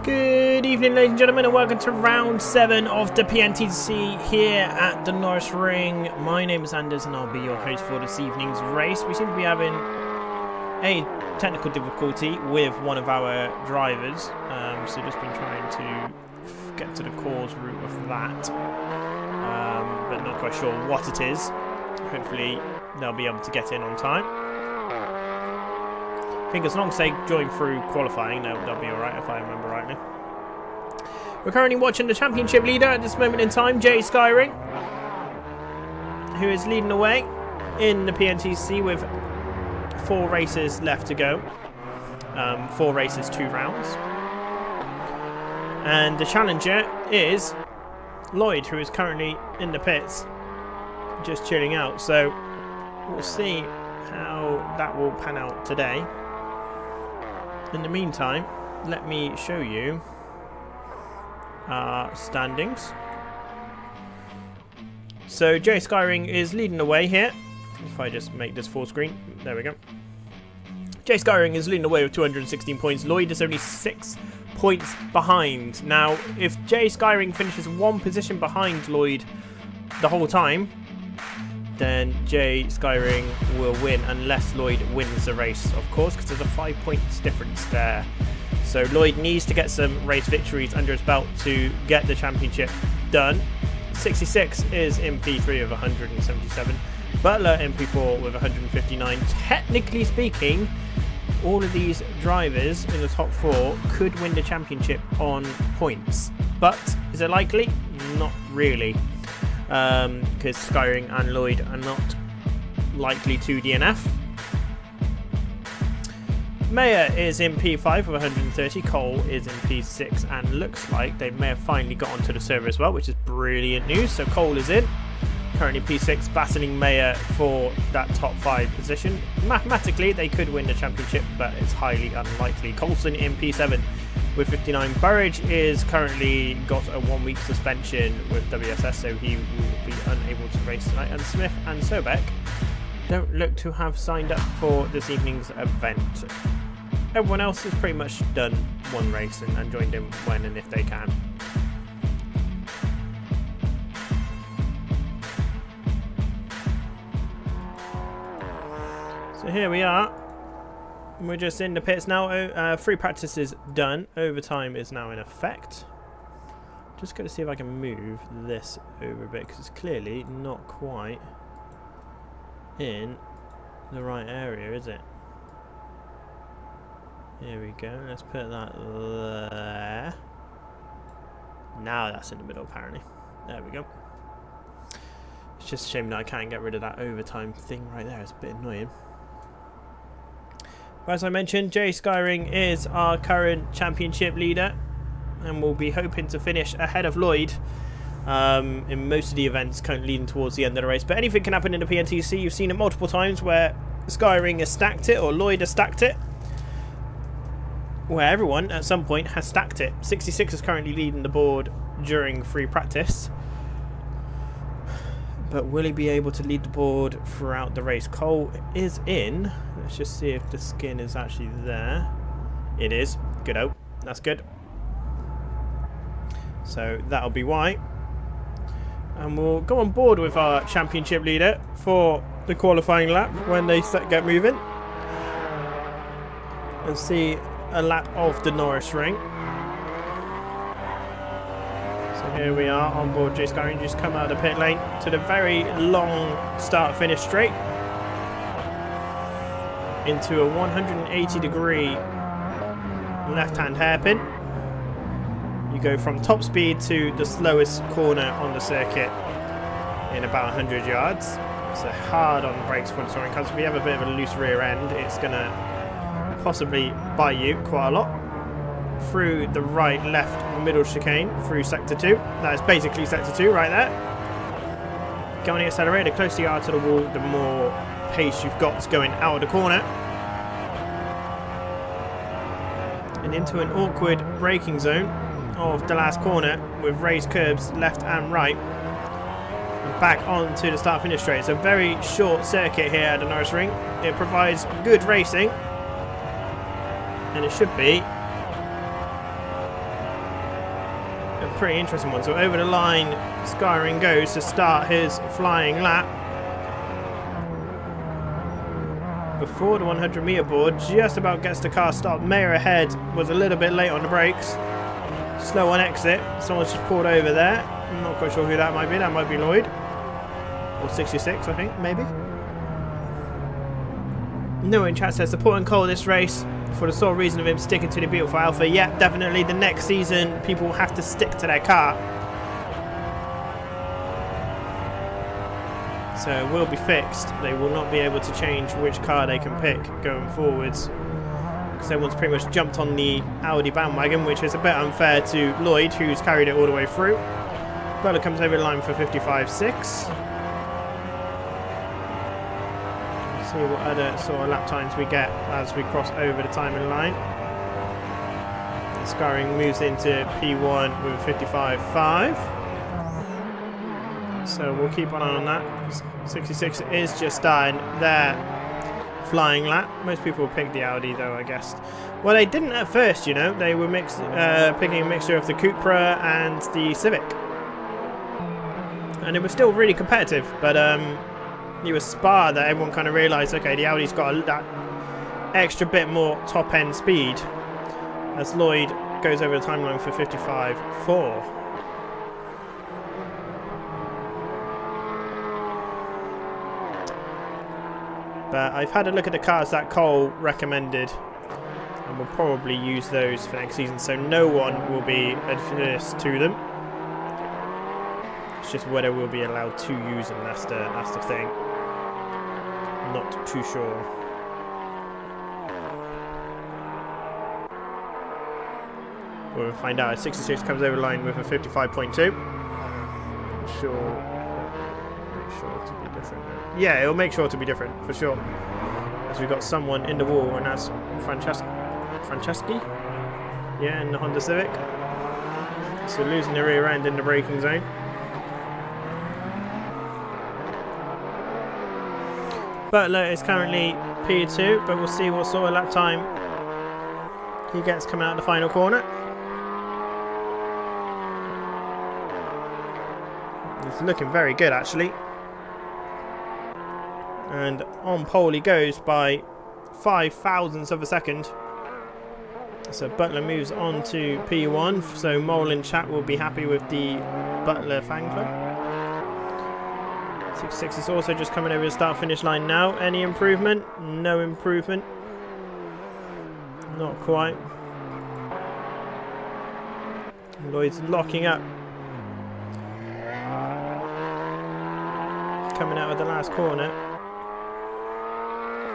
Good evening, ladies and gentlemen, and welcome to round 7 of the PNTC here at the Norris Ring. My name is Anders and I'll be your host for this evening's race. We seem to be having a technical difficulty with one of our drivers, so just been trying to get to the cause root of that, but not quite sure what it is. Hopefully they'll be able to get in on time. I think as long as they join through qualifying, they'll be alright if I remember rightly. We're currently watching the championship leader at this moment in time, Jay Skyring, who is leading the way in the PNTC with 4 races left to go. 4 races, 2 rounds. And the challenger is Lloyd, who is currently in the pits, just chilling out. So we'll see how that will pan out today. In the meantime, let me show you our standings. So Jay Skyring is leading the way here. If I just make this full screen, there we go. Jay Skyring is leading the way with 216 points. Lloyd is only 6 points behind. Now, if Jay Skyring finishes 1 position behind Lloyd the whole time, then Jay Skyring will win unless Lloyd wins the race, of course, because there's a 5 points difference there. So Lloyd needs to get some race victories under his belt to get the championship done. 66 is in P3 with 177. Butler in P4 with 159. Technically speaking, all of these drivers in the top 4 could win the championship on points. But is it likely? Not really. Because Skyring and Lloyd are not likely to DNF. Mayer is in P5 with 130. Cole is in P6, and looks like they may have finally got onto the server as well, which is brilliant news. So Cole is in, currently P6, battling Mayer for that top 5 position. Mathematically, they could win the championship, but it's highly unlikely. Coulson in P7 with 59. Burridge is currently got a 1-week suspension with WSS, so he will be unable to race tonight. And Smith and Sobek don't look to have signed up for this evening's event. Everyone else has pretty much done 1 race and joined in when and if they can. So here we are. We're just in the pits now. Free practice is done. Overtime is now in effect. Just going to see if I can move this over a bit, because it's clearly not quite in the right area, is it? Here we go. Let's put that there. Now that's in the middle, apparently. There we go. It's just a shame that I can't get rid of that overtime thing right there. It's a bit annoying. As I mentioned, Jay Skyring is our current championship leader, and will be hoping to finish ahead of Lloyd in most of the events, currently leading towards the end of the race. But anything can happen in the PNTC. You've seen it multiple times where Skyring has stacked it, or Lloyd has stacked it, where everyone at some point has stacked it. 66 is currently leading the board during free practice, but will he be able to lead the board throughout the race? Cole is in. Let's just see if the skin is actually there. It is. Good out. That's good. So that'll be why. And we'll go on board with our championship leader for the qualifying lap when they get moving. And see a lap of the Norris Ring. So here we are on board Jay Skyring. Just come out of the pit lane to the very long start-finish straight into a 180-degree left-hand hairpin. You go from top speed to the slowest corner on the circuit in about 100 yards. So hard on the brakes when soaring comes. If you have a bit of a loose rear end, it's going to possibly bite you quite a lot. Through the right, left, middle chicane, through sector 2. That is basically sector 2 right there. Go on the accelerator. The closer you are to the wall, the more pace you've got going out of the corner. And into an awkward braking zone of the last corner with raised curbs left and right. And back onto the start-finish straight. It's a very short circuit here at the Norris Ring. It provides good racing. And it should be pretty interesting one. So over the line, Skyring goes to start his flying lap. Before the 100 meter board, just about gets the car stopped. Mayer ahead was a little bit late on the brakes. Slow on exit. Someone's just pulled over there. I'm not quite sure who that might be. That might be Lloyd. Or 66, I think, maybe. No in chat says supporting Cole this race for the sole reason of him sticking to the beautiful Alpha. Yeah, definitely the next season people have to stick to their car. So it will be fixed. They will not be able to change which car they can pick going forwards. Because everyone's pretty much jumped on the Audi bandwagon, which is a bit unfair to Lloyd, who's carried it all the way through. Butler comes over the line for 55.6. See what other sort of lap times we get as we cross over the timing line. Skyring moves into P1 with 55.5. So we'll keep an eye on that. 66 is just starting their flying lap. Most people pick the Audi though, I guess. Well, they didn't at first, you know. They were picking a mixture of the Cupra and the Civic. And it was still really competitive, but it was Spa that everyone kind of realised, okay, the Audi's got that extra bit more top-end speed. As Lloyd goes over the timeline for 55.4. But I've had a look at the cars that Cole recommended, and we'll probably use those for next season, so no one will be adverse to them. It's just whether we'll be allowed to use them, that's the thing. Not too sure. We'll find out. 66 comes over the line with a 55.2. I'm sure. Make sure to be different. Yeah, it'll make sure to be different for sure. As we've got someone in the wall, and that's Franceschi. Yeah, in the Honda Civic. So losing the rear end in the braking zone. Butler is currently P2, but we'll see what sort of lap time he gets coming out the final corner. It's looking very good actually. And on pole he goes by 5 thousandths of a second. So Butler moves on to P1, so Mole in chat will be happy with the Butler fan club. 66 is also just coming over the start finish line now. Any improvement? No improvement. Not quite. Lloyd's locking up. Coming out of the last corner.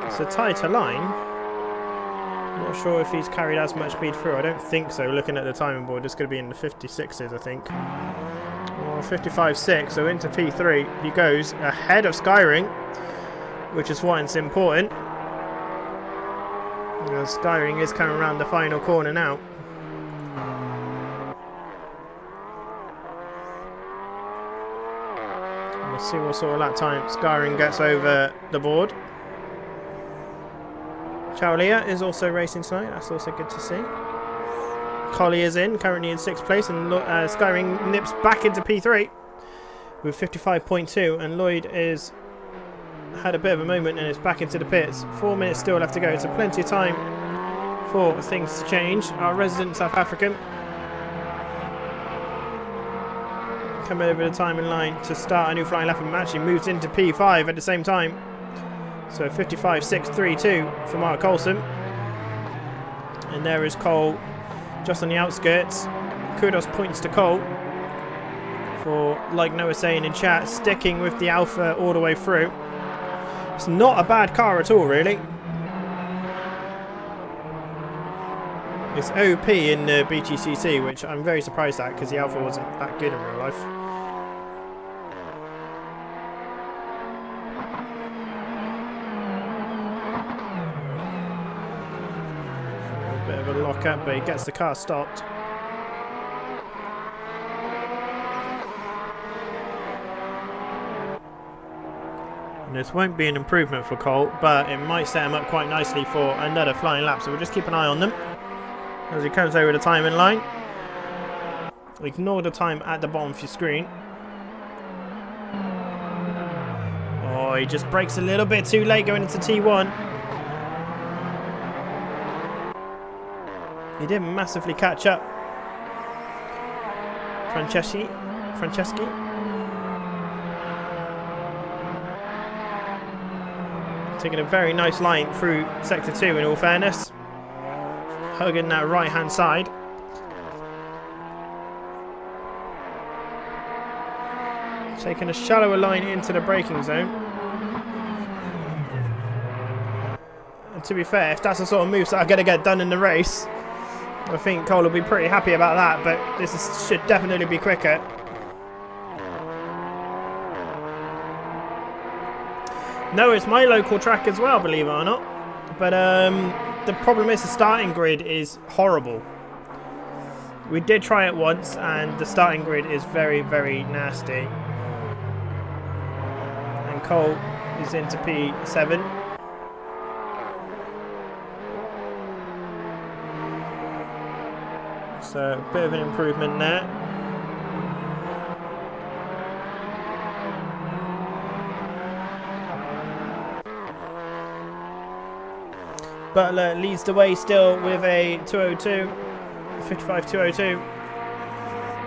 It's a tighter line. Not sure if he's carried as much speed through. I don't think so. Looking at the timing board, it's going to be in the 56s, I think. 55.6, so into P3 he goes ahead of Skyring, which is why it's important. Skyring is coming around the final corner now. We'll see what sort of lap time Skyring gets over the board. Chaulia is also racing tonight, that's also good to see. Collie is in, currently in 6th place, and Skyring nips back into P3 with 55.2, and Lloyd is had a bit of a moment and is back into the pits. 4 minutes still left to go, so plenty of time for things to change. Our resident South African come over the timing line to start a new flying lap and actually moves into P5 at the same time. So 55.632 for Mark Coulson, and there is Cole just on the outskirts. Kudos points to Cole for, like Noah saying in chat, sticking with the Alpha all the way through. It's not a bad car at all, really. It's OP in the BTCC, which I'm very surprised at because the Alpha wasn't that good in real life. Lock up, but he gets the car stopped. And this won't be an improvement for Cole, but it might set him up quite nicely for another flying lap, so we'll just keep an eye on them as he comes over the timing line. Ignore the time at the bottom of your screen. Oh, he just brakes a little bit too late going into T1. He didn't massively catch up. Franceschi. Taking a very nice line through Sector 2 in all fairness. Hugging that right hand side. Taking a shallower line into the braking zone. And to be fair, if that's the sort of moves that are going to get done in the race, I think Cole will be pretty happy about that, but should definitely be quicker. No, it's my local track as well, believe it or not. But the problem is the starting grid is horrible. We did try it once, and the starting grid is very, very nasty. And Cole is into P7. So a bit of an improvement there. Butler leads the way still with a 202, 55-202.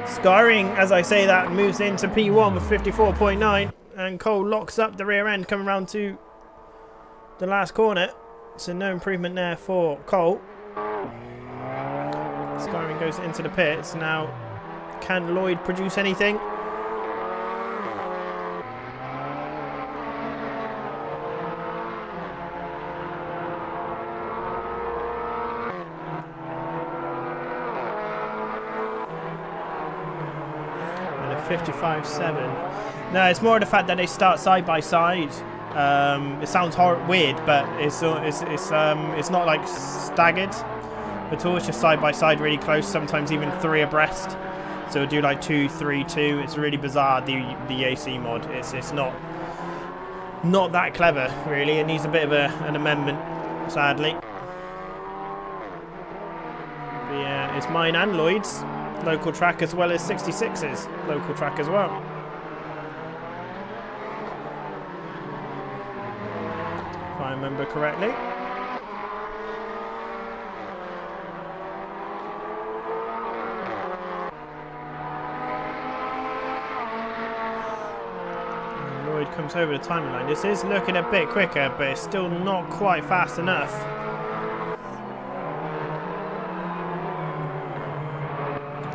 Skyring, as I say that, moves into P1 with 54.9, and Cole locks up the rear end coming around to the last corner. So no improvement there for Cole. Skyring goes into the pits. Now, can Lloyd produce anything? And a 55.7. No, it's more the fact that they start side by side. It sounds weird, but it's not like staggered. At all. It's just side by side, really close, sometimes even 3 abreast. So we'll do like 2, 3, 2. It's really bizarre, the AC mod. It's not that clever, really. It needs a bit of an amendment, sadly. But yeah, it's mine and Lloyd's local track, as well as 66's local track as well. If I remember correctly. Comes over the timeline. This is looking a bit quicker, but it's still not quite fast enough.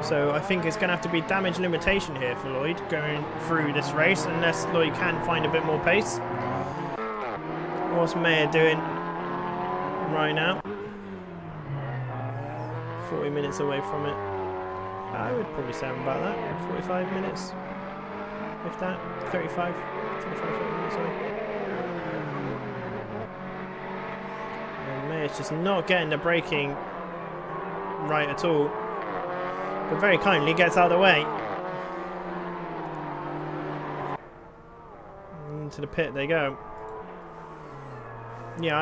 So I think it's going to have to be damage limitation here for Lloyd going through this race, unless Lloyd can find a bit more pace. What's Mayer doing right now? 40 minutes away from it. I would probably say I'm about that. 45 minutes. If that. 35 minutes away. And Mayer's just not getting the braking right at all. But very kindly gets out of the way. Into the pit they go. Yeah,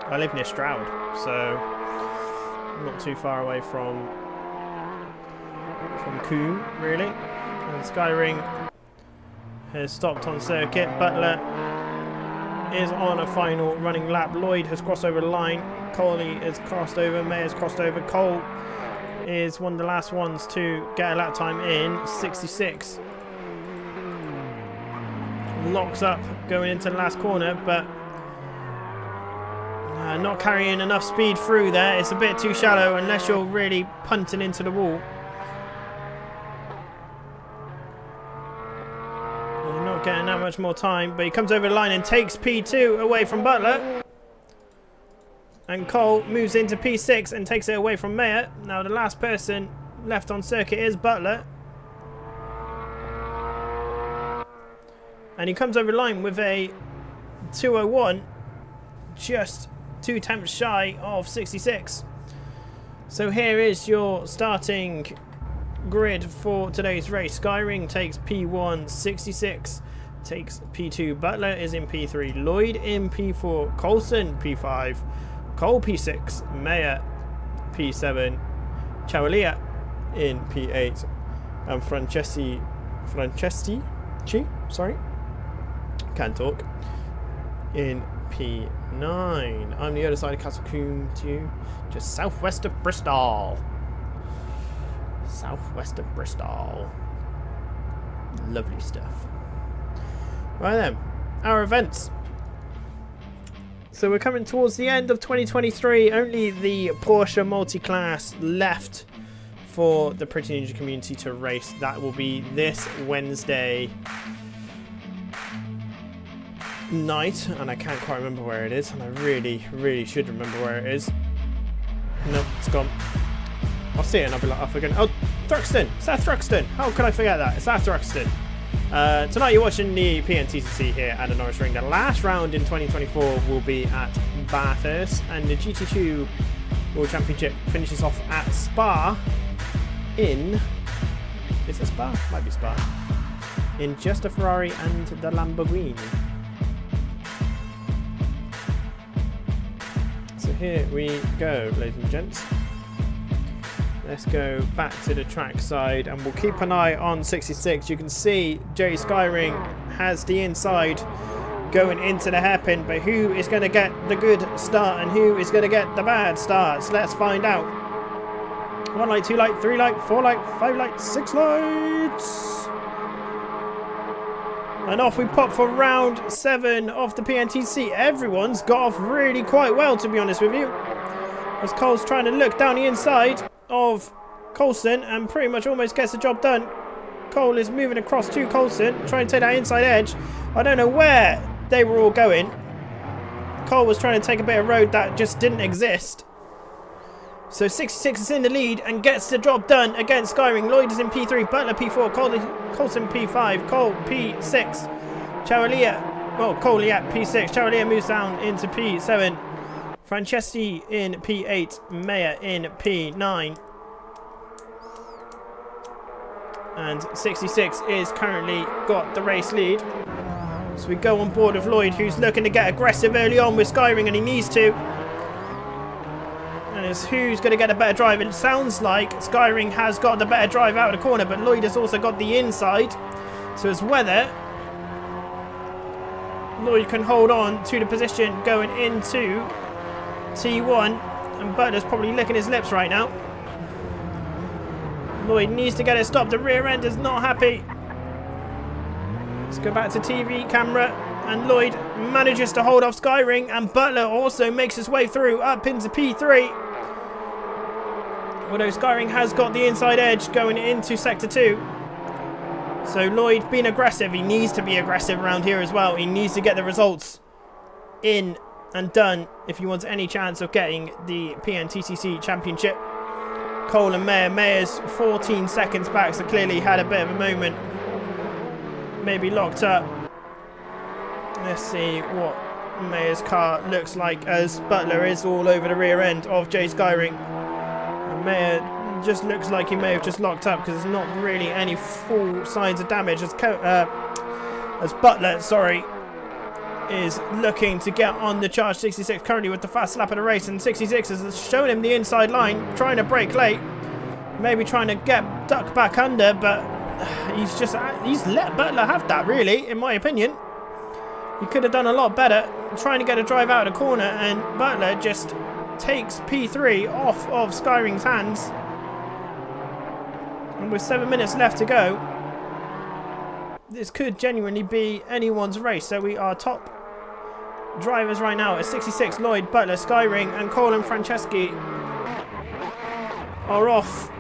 I live near Stroud, so not too far away from Coombe, really. And Skyring has stopped on circuit. Butler is on a final running lap. Lloyd has crossed over the line. Coley has crossed over. Mayer's crossed over. Cole is one of the last ones to get a lap time in. 66. Locks up going into the last corner, but not carrying enough speed through there. It's a bit too shallow unless you're really punting into the wall. Getting that much more time, but he comes over the line and takes P2 away from Butler, and Cole moves into P6 and takes it away from Mayer. Now the last person left on circuit is Butler, and he comes over the line with a 201, just 2 tenths shy of 66. So here is your starting grid for today's race. Skyring takes P1, 66 takes P2, Butler is in P3, Lloyd in P4, Coulson P5, Cole P6, Mayer P7, Chawalia in P8 and Franceschi, sorry, can't talk, in P9. I'm the other side of Castle Coombe to you, just southwest of Bristol. Southwest of Bristol. Lovely stuff. Right then, our events. So we're coming towards the end of 2023. Only the Porsche multi-class left for the Pretty Ninja community to race. That will be this Wednesday night, and I can't quite remember where it is, and I really should remember where it is. No, it's gone. I'll see it and I'll be like, oh, forget. Oh, Thruxton! South Thruxton! How could I forget that? It's South Thruxton. Tonight you're watching the PNTCC here at the Norris Ring. The last round in 2024 will be at Bathurst, and the GT2 World Championship finishes off at Spa in... Is it Spa? Might be Spa. In just a Ferrari and the Lamborghini. So here we go, ladies and gents. Let's go back to the track side and we'll keep an eye on 66. You can see Jay Skyring has the inside going into the hairpin, but who is going to get the good start and who is going to get the bad starts? Let's find out. 1 light, 2 light, 3 light, 4 light, 5 light, 6 lights. And off we pop for round 7 of the PNTC. Everyone's got off really quite well, to be honest with you. As Cole's trying to look down the inside of Coulson and pretty much almost gets the job done. Cole is moving across to Coulson, trying to take that inside edge. I don't know where they were all going. Cole was trying to take a bit of road that just didn't exist. So 66 is in the lead and gets the job done against Skyring. Lloyd is in P3, Butler P4, Coulson P5, Cole P6, Charalia, well, Cole P6, Charalia moves down into P7. Franceschi in P8, Mayer in P9. And 66 is currently got the race lead. So we go on board with Lloyd, who's looking to get aggressive early on with Skyring, and he needs to. And it's who's going to get a better drive. It sounds like Skyring has got the better drive out of the corner, but Lloyd has also got the inside. So it's whether Lloyd can hold on to the position going into T1, and Butler's probably licking his lips right now. Lloyd needs to get it stopped. The rear end is not happy. Let's go back to TV camera, and Lloyd manages to hold off Skyring, and Butler also makes his way through up into P3. Although Skyring has got the inside edge going into Sector 2. So Lloyd being aggressive. He needs to be aggressive around here as well. He needs to get the results in and done if he wants any chance of getting the PNTCC Championship. Cole and Mayer. Mayer's 14 seconds back, so clearly had a bit of a moment. Maybe locked up. Let's see what Mayer's car looks like as Butler is all over the rear end of Jay Skyring. And Mayer just looks like he may have just locked up because there's not really any full signs of damage as Butler, sorry, is looking to get on the charge. 66 currently with the fast lap of the race, and 66 has shown him the inside line, trying to brake late, maybe trying to get duck back under, but he's let Butler have that, really, in my opinion. He could have done a lot better trying to get a drive out of the corner, and Butler just takes P3 off of Skyring's hands. And with 7 minutes left to go, this could genuinely be anyone's race. So we are top drivers right now at 66. Lloyd, Butler, Skyring, and Cole and Franceschi are off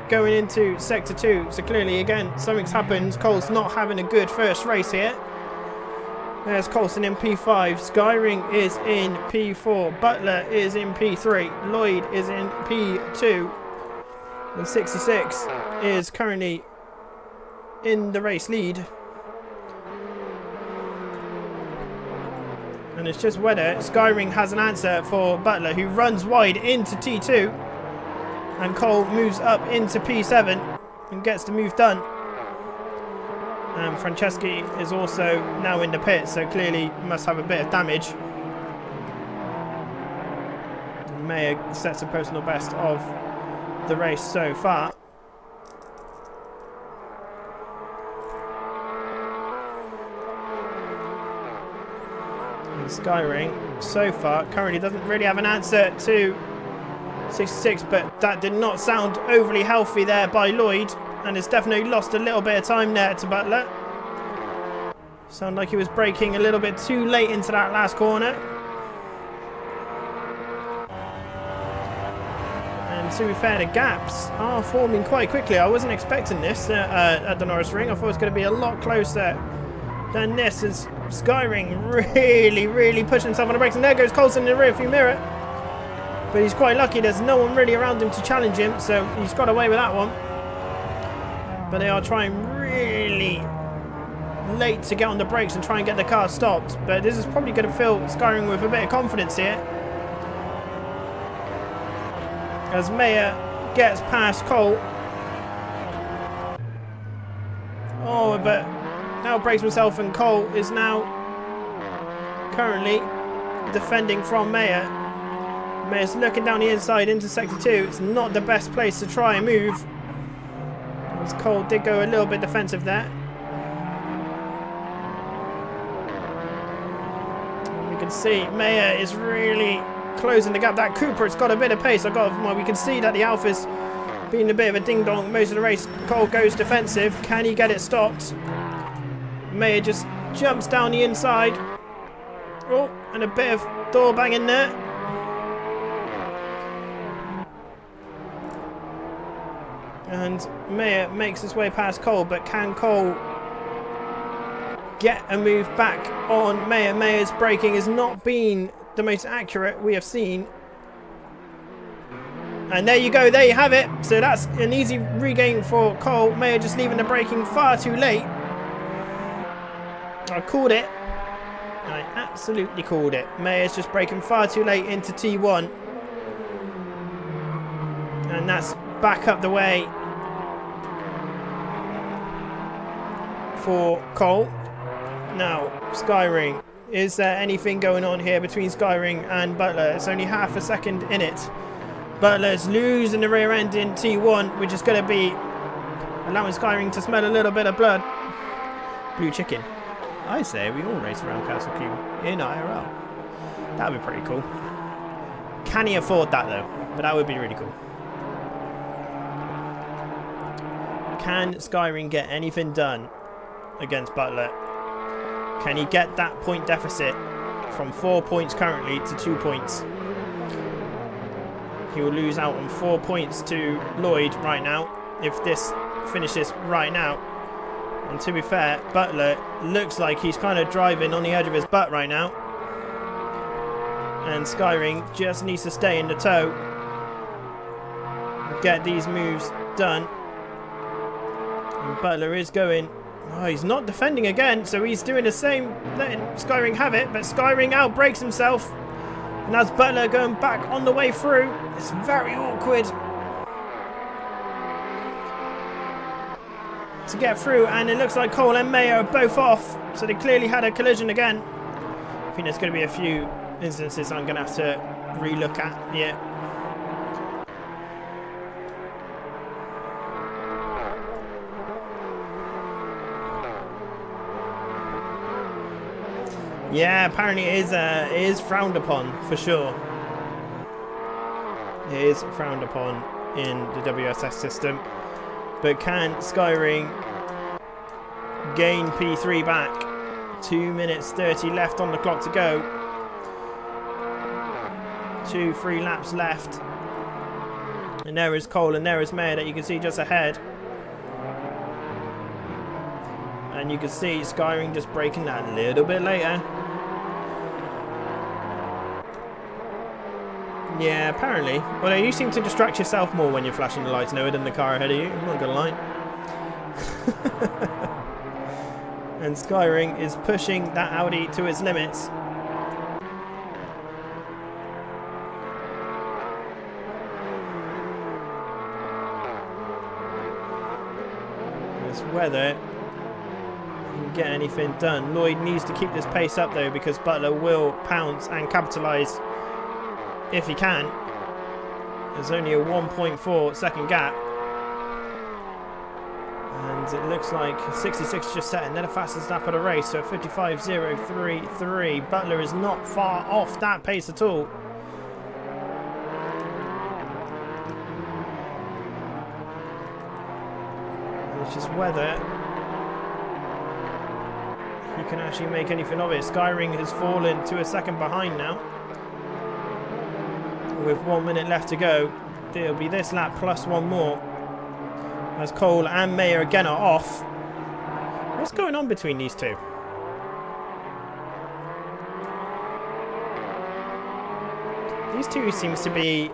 going into Sector 2. So clearly, again, something's happened. Cole's not having a good first race here. There's Coulson in P5. Skyring is in P4. Butler is in P3. Lloyd is in P2. And 66 is currently in the race lead. And it's just whether Skyring has an answer for Butler, who runs wide into T2, and Cole moves up into P7 and gets the move done. And Franceschi is also now in the pit, so clearly must have a bit of damage. Mayer sets a personal best of the race so far. And Skyring, so far, currently doesn't really have an answer to 66, but that did not sound overly healthy there by Lloyd, and it's definitely lost a little bit of time there to Butler. Sounded like he was braking a little bit too late into that last corner. And to be fair, the gaps are forming quite quickly. I wasn't expecting this at the Norris Ring. I thought it was going to be a lot closer than this, as Skyring really pushing himself on the brakes. And there goes Coulson in the rearview mirror. But he's quite lucky. There's no one really around him to challenge him, so he's got away with that one. But they are trying really late to get on the brakes and try and get the car stopped. But this is probably going to fill Skyring with a bit of confidence here, as Mayer gets past Cole. Oh, but now breaks himself, and Cole is now currently defending from Mayer. Mayer's looking down the inside into Sector 2. It's not the best place to try and move, as Cole did go a little bit defensive there. We can see Mayer is really closing the gap. That Cooper, it's got a bit of pace. We can see that the Alpha's being a bit of a ding-dong most of the race. Cole goes defensive. Can he get it stopped? Mayer just jumps down the inside. Oh, and a bit of door banging there. And Mayer makes his way past Cole, but can Cole get a move back on Mayer? Mayer's braking has not been the most accurate we have seen. And there you go, there you have it. So that's an easy regain for Cole. Mayer just leaving the braking far too late. I called it. I absolutely called it. Mayer's just braking far too late into T1. And that's back up the way for Cole. Now, Skyring. Is there anything going on here between Skyring and Butler? It's only half a second in it. Butler's losing the rear end in T1, which is going to be allowing Skyring to smell a little bit of blood. Blue chicken. I say we all race around Castle Cube in IRL. That would be pretty cool. Can he afford that though? But that would be really cool. Can Skyring get anything done against Butler? Can he get that point deficit from 4 points currently to 2 points? He will lose out on 4 points to Lloyd right now if this finishes right now. And to be fair, Butler looks like he's kind of driving on the edge of his butt right now. And Skyring just needs to stay in the tow, get these moves done. And Butler is going... Oh, he's not defending again, so he's doing the same, letting Skyring have it, but Skyring outbrakes himself. And that's Butler going back on the way through. It's very awkward to get through, and it looks like Cole and Mayer are both off, so they clearly had a collision again. I think there's going to be a few instances I'm going to have to relook at. Yeah. Yeah, apparently it is frowned upon, for sure. It is frowned upon in the WSS system. But can Skyring gain P3 back? 2 minutes 30 left on the clock to go. 2-3 laps left. And there is Cole and there is Mayer that you can see just ahead. And you can see Skyring just braking that a little bit later. Yeah, apparently. Well, you seem to distract yourself more when you're flashing the lights, Noah, than the car ahead of you. I'm not gonna lie. And Skyring is pushing that Audi to its limits. This weather can get anything done. Lloyd needs to keep this pace up though, because Butler will pounce and capitalise if he can. There's only a 1.4 second gap. And And it looks like 66 just set another fastest lap of the race, so 55.033. Butler is not far off that pace at all. It's just whether he can actually make anything of it. Skyring has fallen to a second behind now. With 1 minute left to go, it'll be this lap plus one more. As Cole and Mayer again are off. What's going on between these two? These two seems to be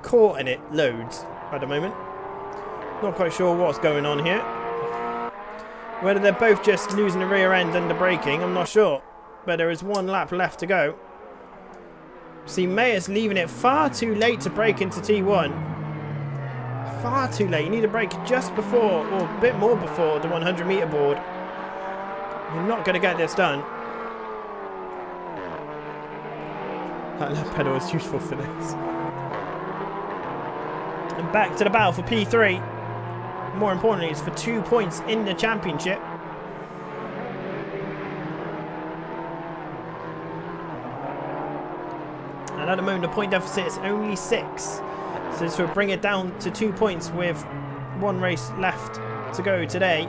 caught in it loads at the moment. Not quite sure what's going on here. Whether they're both just losing the rear end under braking, I'm not sure. But there is one lap left to go. See, Mayer's leaving it far too late to break into T1. Far too late. You need to brake just before, or a bit more before, the 100 meter board. You're not going to get this done. That left pedal is useful for this. And back to the battle for P3. More importantly, it's for 2 points in the championship. And at the moment, the point deficit is only 6. So this will bring it down to 2 points with one race left to go today.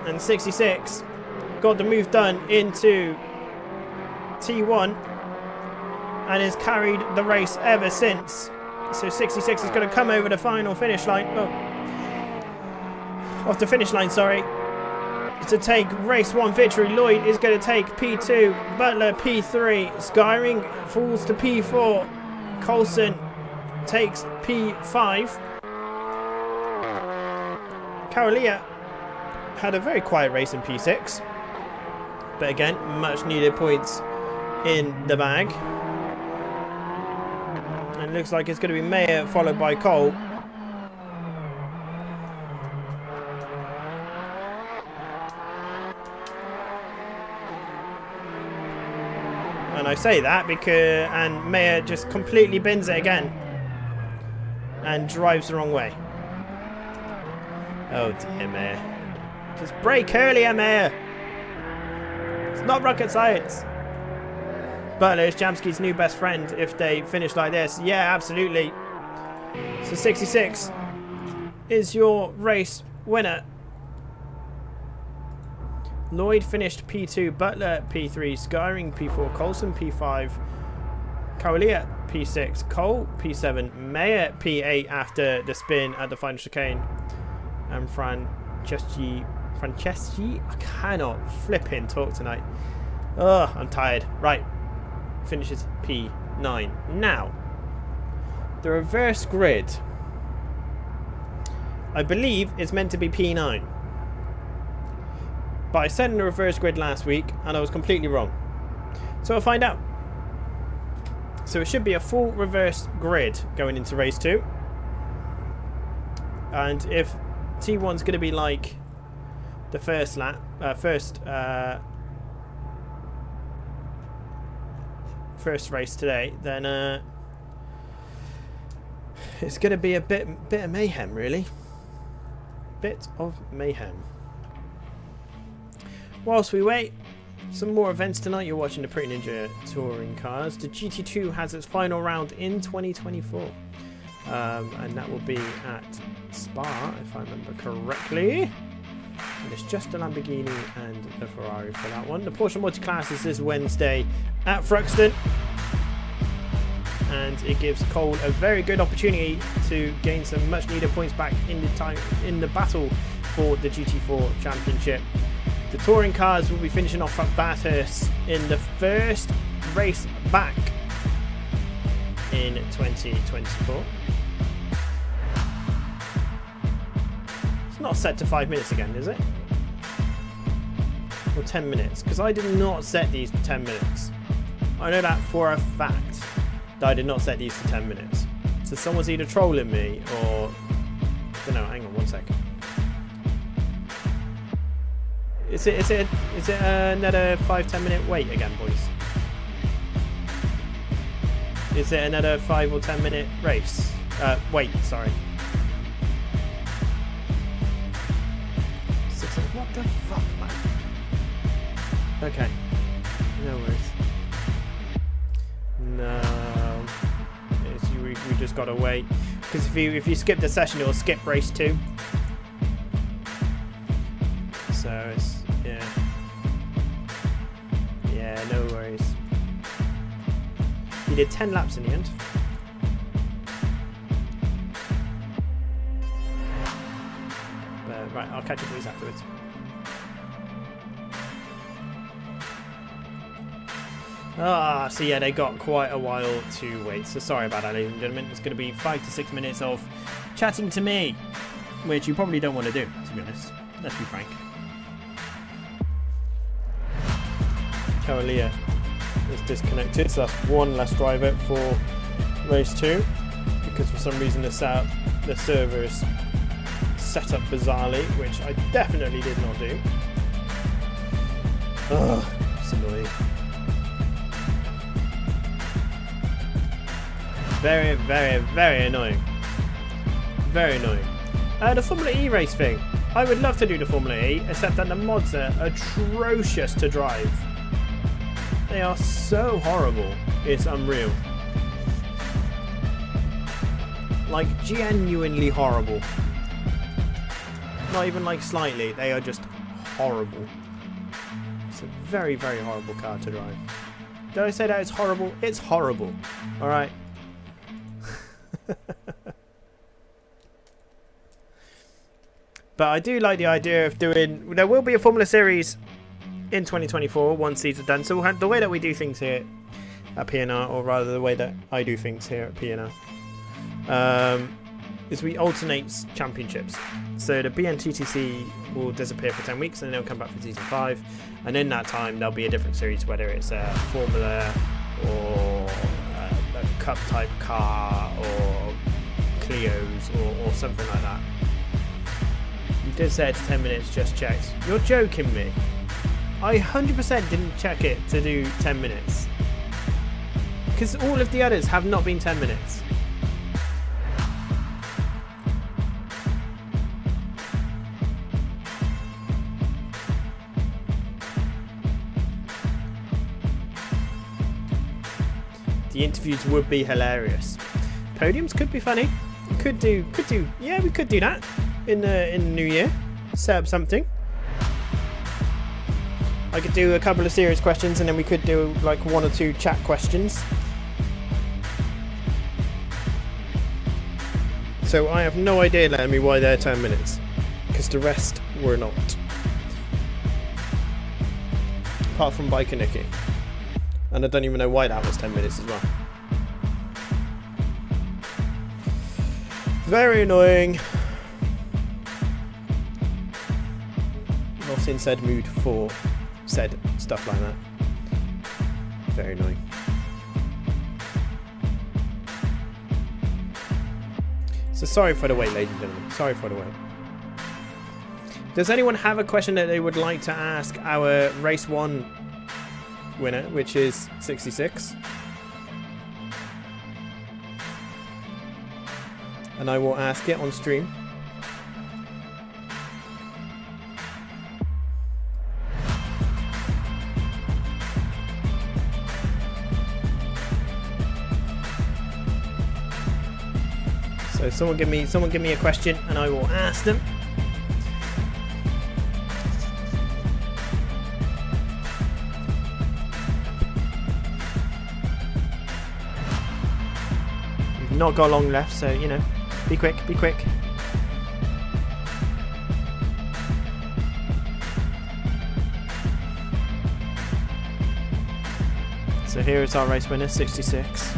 And 66 got the move done into T1 and has carried the race ever since. So 66 is going to come over the final finish line. Oh, off the finish line, sorry. To take race 1 victory. Lloyd is going to take P2. Butler P3. Skyring falls to P4. Coulson takes P5. Carolia had a very quiet race in P6. But again, much needed points in the bag. And it looks like it's going to be Mayer followed by Cole. And I say that because Mayer just completely bins it again and drives the wrong way. Oh dear, Mayer. Just brake earlier, Mayer. It's not rocket science. Butler is Jamsky's new best friend if they finish like this. Yeah, absolutely. So 66 is your race winner. Lloyd finished P2, Butler P3, Skyring P4, Coulson P5, Carolia P6, Cole P7, Mayer P8 after the spin at the final chicane, and Franceschi, I cannot flipping talk tonight. Oh, I'm tired. Right, finishes P9. Now, the reverse grid, I believe, is meant to be P9. But I said in the reverse grid last week and I was completely wrong. So I'll find out. So it should be a full reverse grid going into race 2. And if T1's going to be like the first lap, first race today, then it's going to be a bit of mayhem, really. Bit of mayhem. Whilst we wait, some more events tonight. You're watching the Pretty Ninja Touring Cars. The GT2 has its final round in 2024. And that will be at Spa, if I remember correctly. And it's just the Lamborghini and the Ferrari for that one. The Porsche Multiclass is this Wednesday at Thruxton. And it gives Cole a very good opportunity to gain some much needed points back in the battle for the GT4 Championship. The touring cars will be finishing off at Bathurst in the first race back in 2024. It's not set to 5 minutes again, is it? Or 10 minutes? Because I did not set these to 10 minutes. I know that for a fact that I did not set these to 10 minutes. So someone's either trolling me or... I don't know, hang on 1 second. Is it another 5-10 minute wait again, boys? Is it another 5 or 10 minute race? Wait, sorry. What the fuck, man? Okay. No worries. No. We just gotta wait. Because if you skip the session, it'll skip race 2. So it's yeah. Yeah, no worries. He did 10 laps in the end. Right, I'll catch up with these afterwards. So yeah, they got quite a while to wait. So sorry about that, ladies and gentlemen. It's going to be 5 to 6 minutes of chatting to me, which you probably don't want to do, to be honest. Let's be frank. Cavalia is disconnected, so that's one less driver for race 2, because for some reason the server is set up bizarrely, which I definitely did not do. Ugh, it's annoying. Very, very, very annoying. Very annoying. The Formula E race thing. I would love to do the Formula E, except that the mods are atrocious to drive. They are so horrible. It's unreal. Like, genuinely horrible. Not even like slightly. They are just horrible. It's a very, very horrible car to drive. Did I say that it's horrible? It's horrible. Alright. But I do like the idea of doing... There will be a Formula Series in 2024 once these are done. So the way that we do things here at PNR, or rather the way that I do things here at PNR, is we alternate championships. So the BNTTC will disappear for 10 weeks and then it'll come back for season 5. And in that time there'll be a different series, whether it's a Formula or a Cup type car or Clios or something like that. You did say it's 10 minutes, just checked. You're joking me. I 100% didn't check it to do 10 minutes. Because all of the others have not been 10 minutes. The interviews would be hilarious. Podiums could be funny. Could do. Yeah, we could do that in the new year. Set up something. I could do a couple of serious questions, and then we could do like 1 or 2 chat questions. So I have no idea, Lemmy, why they're 10 minutes, because the rest were not. Apart from Biker Nicky. And I don't even know why that was 10 minutes as well. Very annoying. Not in said mood for said stuff like that. Very annoying. So sorry for the wait, ladies and gentlemen. Sorry for the wait. Does anyone have a question that they would like to ask our race 1 winner, which is 66? And I will ask it on stream. So someone give me a question and I will ask them. We've not got long left, so you know, be quick, be quick. So here is our race winner, 66.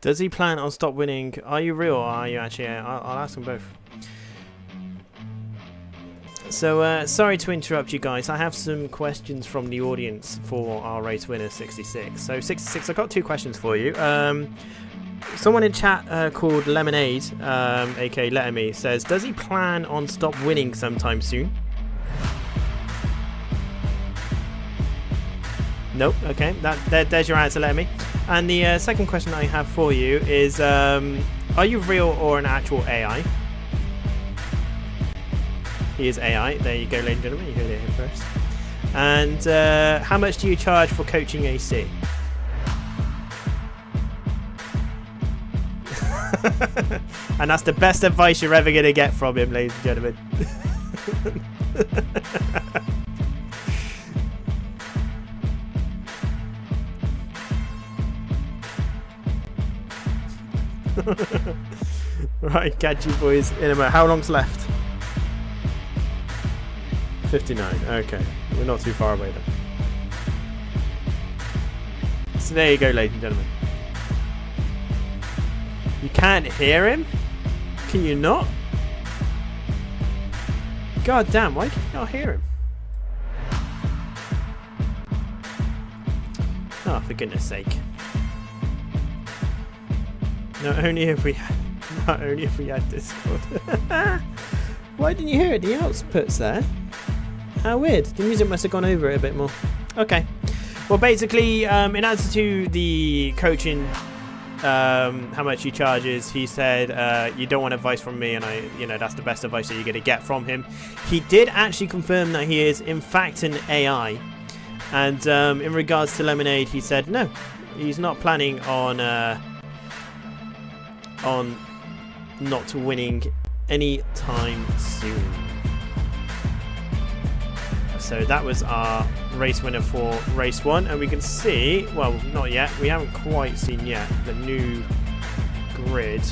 Does he plan on stop winning? Are you real or are you actually? I'll ask them both. So, sorry to interrupt you guys. I have some questions from the audience for our race winner, 66. So, 66, I've got 2 questions for you. Someone in chat called Lemonade, aka Letterme, says, does he plan on stop winning sometime soon? Nope. Okay, there's your answer, Letterme. And the second question I have for you is, are you real or an actual AI? He is AI. There you go, ladies and gentlemen. You heard it here first. And how much do you charge for coaching AC? And that's the best advice you're ever going to get from him, ladies and gentlemen. Right, catch you boys in a minute. How long's left? 59. Okay, we're not too far away then. So there you go, ladies and gentlemen. You can't hear him? Can you not? God damn, why can you not hear him? Oh, for goodness sake. Not only if we had Discord. Why didn't you hear it? The outputs there. How weird. The music must have gone over it a bit more. Okay. Well, basically, in answer to the coaching, how much he charges, he said, you don't want advice from me, and that's the best advice that you're going to get from him. He did actually confirm that he is, in fact, an AI. And in regards to Lemonade, he said no, he's not planning on not winning any time soon. So that was our race winner for race 1, and we can see, well, not yet, we haven't quite seen yet the new grid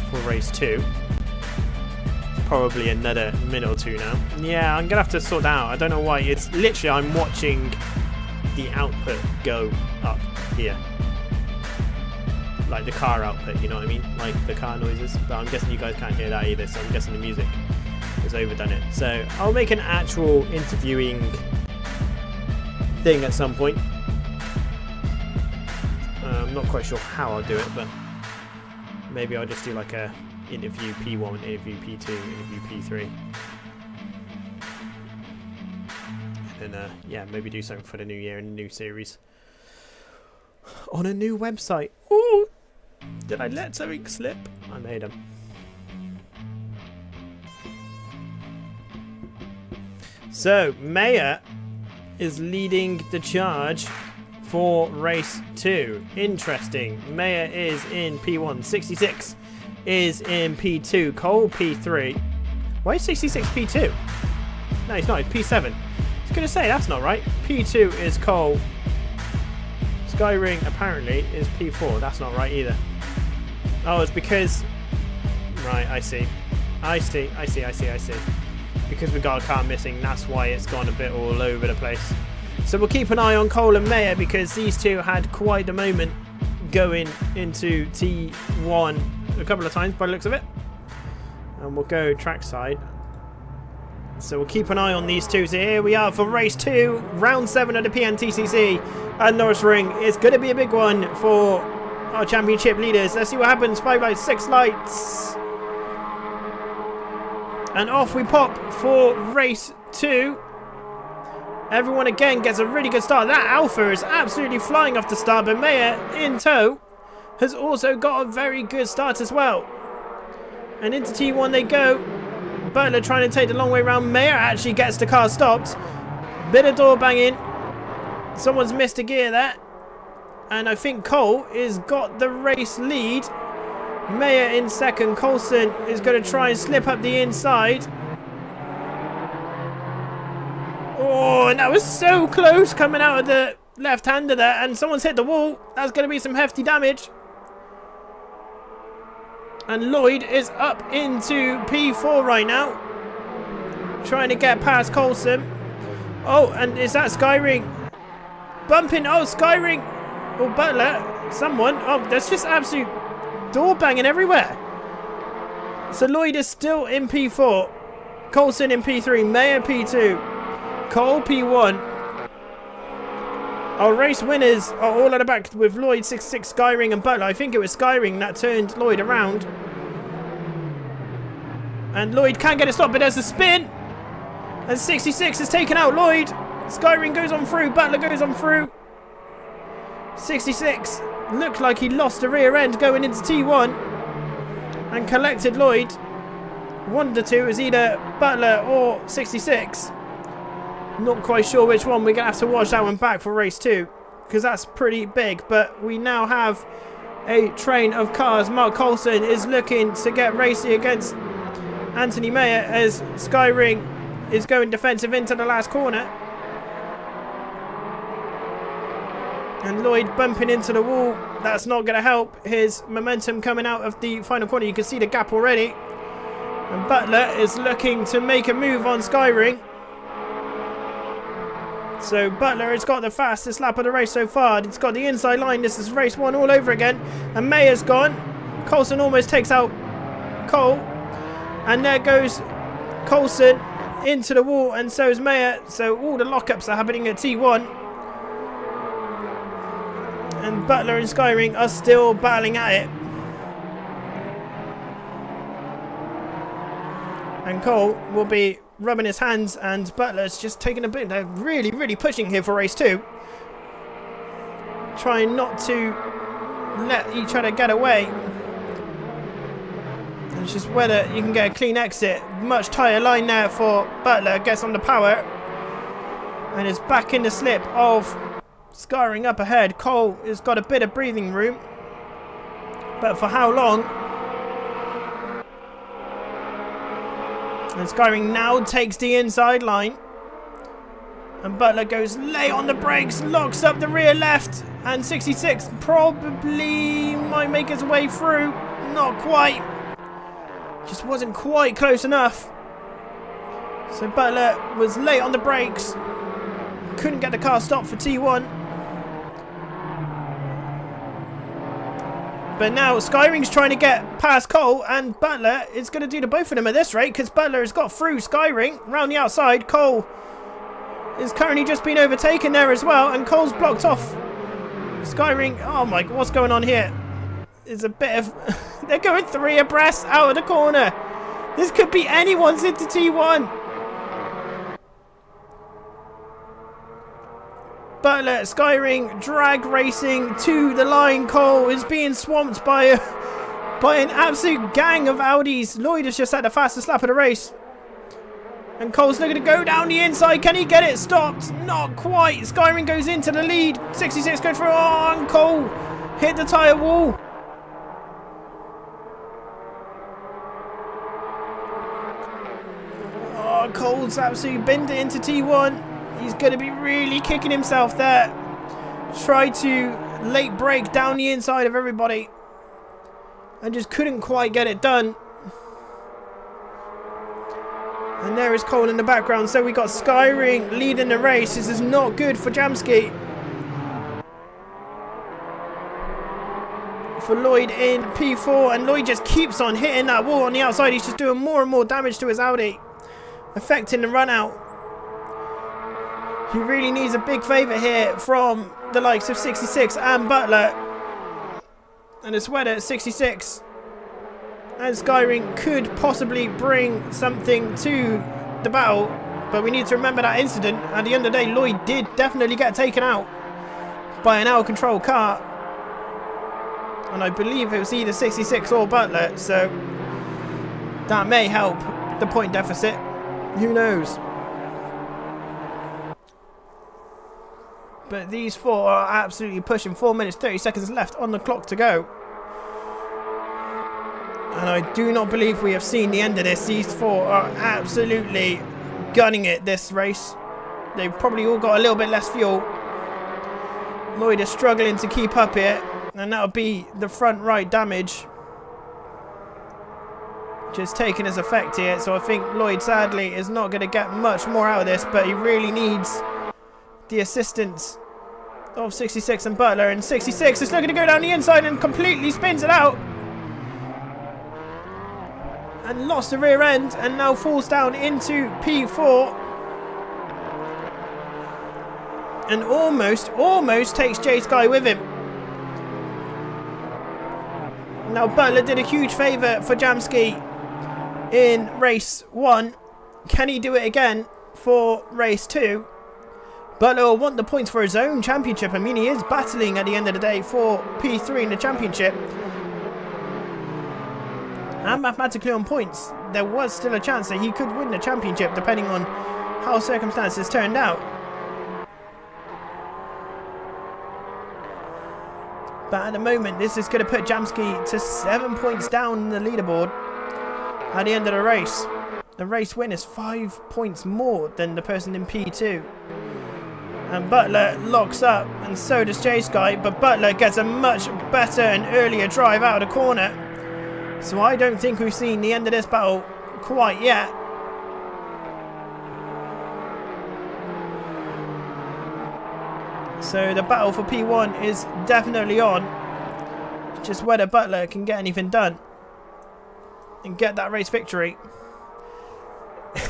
for race 2. Probably another minute or two now. Yeah, I'm gonna have to sort that out. I don't know why. It's literally, I'm watching the output go up here, like the car output, you know what I mean, like the car noises. But I'm guessing you guys can't hear that either, so I'm guessing the music has overdone it. So I'll make an actual interviewing thing at some point. I'm not quite sure how I'll do it, but maybe I'll just do like a interview P1, interview P2, interview P3, and then yeah, maybe do something for the new year and a new series on a new website. Ooh, did I let something slip? I made them. So Maya is leading the charge for race 2. Interesting. Maya is in P1. 66 is in P2. Cole P3. Why is 66 P2? No, he's not. He's P7. I was going to say, that's not right. P2 is Cole. Skyring apparently is P4. That's not right either. Oh, it's because... Right, I see. I see. Because we got a car missing, that's why it's gone a bit all over the place. So we'll keep an eye on Cole and Mayer, because these two had quite a moment going into T1 a couple of times by the looks of it. And we'll go trackside. So we'll keep an eye on these two. So here we are for race 2, round 7 of the PNTCC at Norris Ring. It's going to be a big one for our championship leaders. Let's see what happens. 5 lights, 6 lights. And off we pop for race 2. Everyone again gets a really good start. That Alpha is absolutely flying off the start, but Mayer in tow has also got a very good start as well. And into T1 they go. Butler trying to take the long way around. Mayer actually gets the car stopped. Bit of door banging. Someone's missed a gear there. And I think Cole has got the race lead. Mayer in second. Coulson is going to try and slip up the inside. Oh, and that was so close coming out of the left-hander there. And someone's hit the wall. That's going to be some hefty damage. And Lloyd is up into P4 right now. Trying to get past Coulson. Oh, and is that Skyring? Bumping. Oh, Skyring. Oh, Butler. Someone. Oh, there's just absolute door banging everywhere. So Lloyd is still in P4. Coulson in P3. Mayer P2. Cole P1. Our race winners are all at the back with Lloyd, 66, Skyring and Butler. I think it was Skyring that turned Lloyd around. And Lloyd can't get it stopped, but there's a spin. And 66 has taken out Lloyd. Skyring goes on through, Butler goes on through. 66 looked like he lost the rear end going into T1 and collected Lloyd. One of the two is either Butler or 66. Not quite sure which one. We're going to have to watch that one back for race 2 because that's pretty big. But we now have a train of cars. Mark Coulson is looking to get racy against Anthony Mayer as Skyring is going defensive into the last corner. And Lloyd bumping into the wall. That's not going to help his momentum coming out of the final corner. You can see the gap already. And Butler is looking to make a move on Skyring. So Butler has got the fastest lap of the race so far. It's got the inside line. This is race 1 all over again. And Mayer's gone. Coulson almost takes out Cole. And there goes Coulson into the wall, and so is Mayer. So all the lockups are happening at T1. And Butler and Skyring are still battling at it. And Cole will be rubbing his hands, and Butler's just taking a bit. They're really, really pushing here for race 2. Trying not to let each other get away. And it's just whether you can get a clean exit. Much tighter line there for Butler. Gets on the power. And is back in the slip of Skyring up ahead. Cole has got a bit of breathing room. But for how long? And Skyring now takes the inside line. And Butler goes late on the brakes, locks up the rear left. And 66 probably might make his way through. Not quite. Just wasn't quite close enough. So Butler was late on the brakes. Couldn't get the car stopped for T1. But now Skyring's trying to get past Cole, and Butler is going to do the both of them at this rate because Butler has got through Skyring round the outside. Cole is currently just been overtaken there as well, and Cole's blocked off Skyring. Oh my, what's going on here? There's a bit of... They're going 3 abreast out of the corner. This could be anyone's into T1. Butler, Skyring, drag racing to the line. Cole is being swamped by an absolute gang of Audis. Lloyd has just had the fastest lap of the race. And Cole's looking to go down the inside. Can he get it stopped? Not quite. Skyring goes into the lead. 66 goes through. Oh, and Cole hit the tyre wall. Oh, Cole's absolutely binned it into T1. He's going to be really kicking himself there. Tried to late brake down the inside of everybody. And just couldn't quite get it done. And there is Cole in the background. So we got Skyring leading the race. This is not good for Jamski. For Lloyd in P4. And Lloyd just keeps on hitting that wall on the outside. He's just doing more and more damage to his Audi. Affecting the run out. He really needs a big favour here from the likes of 66 and Butler. And it's whether 66 and Skyring could possibly bring something to the battle. But we need to remember that incident. At the end of the day, Lloyd did definitely get taken out by an out-of-control car. And I believe it was either 66 or Butler. So that may help the point deficit. Who knows? But these 4 are absolutely pushing. 4 minutes, 30 seconds left on the clock to go. And I do not believe we have seen the end of this. These 4 are absolutely gunning it this race. They've probably all got a little bit less fuel. Lloyd is struggling to keep up here. And that'll be the front right damage. Just taking his effect here. So I think Lloyd sadly is not going to get much more out of this. But he really needs the assistance of 66 and Butler, and 66 is looking to go down the inside and completely spins it out and lost the rear end and now falls down into P4. and almost takes J Sky with him. Now Butler did a huge favour for Jamski in race 1. Can he do it again for race 2? Butler will want the points for his own championship. I mean, he is battling at the end of the day for P3 in the championship. And mathematically on points, there was still a chance that he could win the championship depending on how circumstances turned out. But at the moment, this is going to put Jamski to 7 points down in the leaderboard at the end of the race. The race win is 5 points more than the person in P2. And Butler locks up, and so does J Sky, but Butler gets a much better and earlier drive out of the corner. So I don't think we've seen the end of this battle quite yet. So the battle for P1 is definitely on. Just whether Butler can get anything done and get that race victory.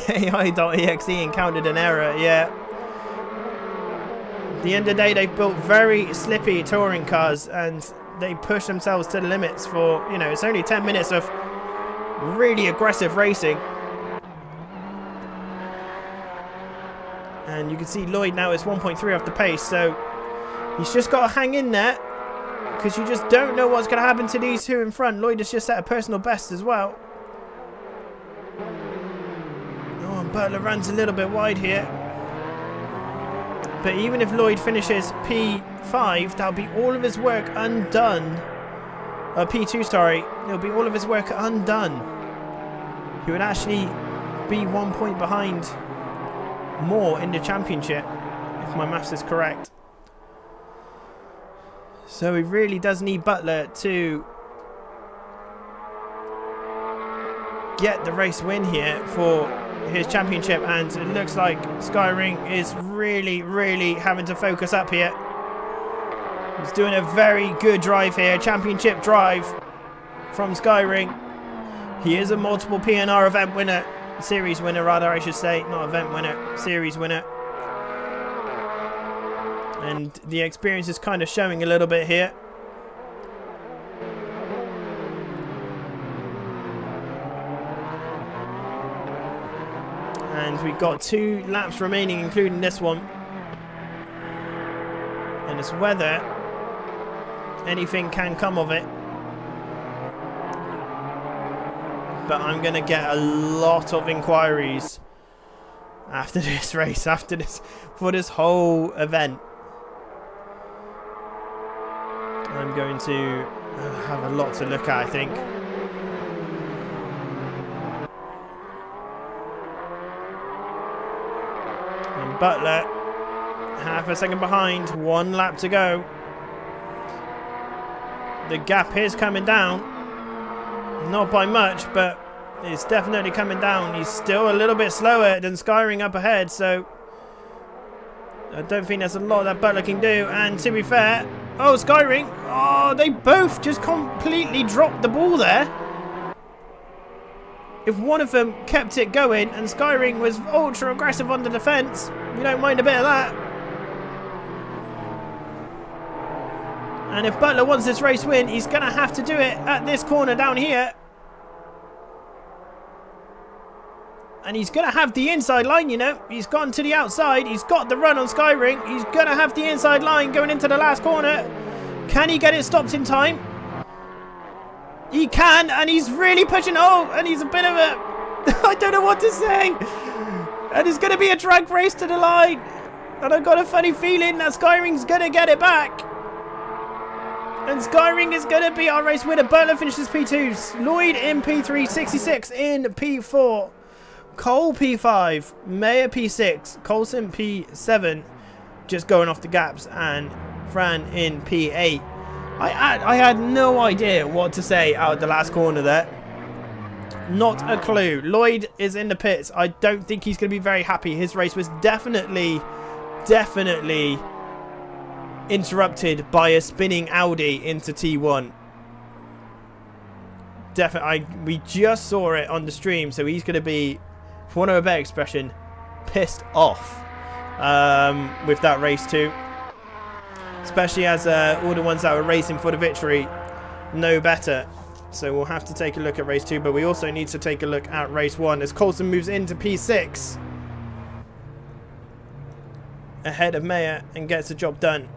AI.exe encountered an error, yeah. At the end of the day, they've built very slippy touring cars and they push themselves to the limits for, you know, it's only 10 minutes of really aggressive racing. And you can see Lloyd now is 1.3 off the pace, so he's just got to hang in there because you just don't know what's going to happen to these two in front. Lloyd has just set a personal best as well. Oh, and Butler runs a little bit wide here. But even if Lloyd finishes P5, that'll be all of his work undone. P2, sorry. It'll be all of his work undone. He would actually be 1 point behind more in the championship, if my maths is correct. So he really does need Butler to get the race win here for his championship, and it looks like Skyring is really having to focus up here. He's doing a very good drive here, championship drive from Skyring. He is a multiple PNR event winner, series winner rather I should say, not event winner, series winner. And the experience is kind of showing a little bit here. And we've got 2 laps remaining, including this one. And it's whether anything can come of it. But I'm going to get a lot of inquiries after this race, for this whole event. I'm going to have a lot to look at, I think. And Butler, half a second behind, 1 lap to go. The gap is coming down. Not by much, but it's definitely coming down. He's still a little bit slower than Skyring up ahead, so I don't think there's a lot that Butler can do. And to be fair, oh, Skyring, oh, they both just completely dropped the ball there. If one of them kept it going and Skyring was ultra aggressive on the defence, we don't mind a bit of that. And if Butler wants this race win, he's going to have to do it at this corner down here. And he's going to have the inside line, you know. He's gone to the outside. He's got the run on Skyring. He's going to have the inside line going into the last corner. Can he get it stopped in time? He can, and he's really pushing. Oh, and he's a bit of a... I don't know what to say. And it's going to be a drag race to the line. And I've got a funny feeling that Skyring's going to get it back. And Skyring is going to be our race winner. Butler finishes P2s. Lloyd in P3, 66 in P4. Cole P5, Mayer P6, Coulson P7, just going off the gaps, and Fran in P8. I had no idea what to say out of the last corner there. Not a clue. Lloyd is in the pits. I don't think he's going to be very happy. His race was definitely interrupted by a spinning Audi into T1. We just saw it on the stream, so he's going to be, for want of a better expression, pissed off. with that race too. Especially as all the ones that were racing for the victory know better. So we'll have to take a look at race 2, but we also need to take a look at race 1 as Coulson moves into P6 ahead of Mayer and gets the job done.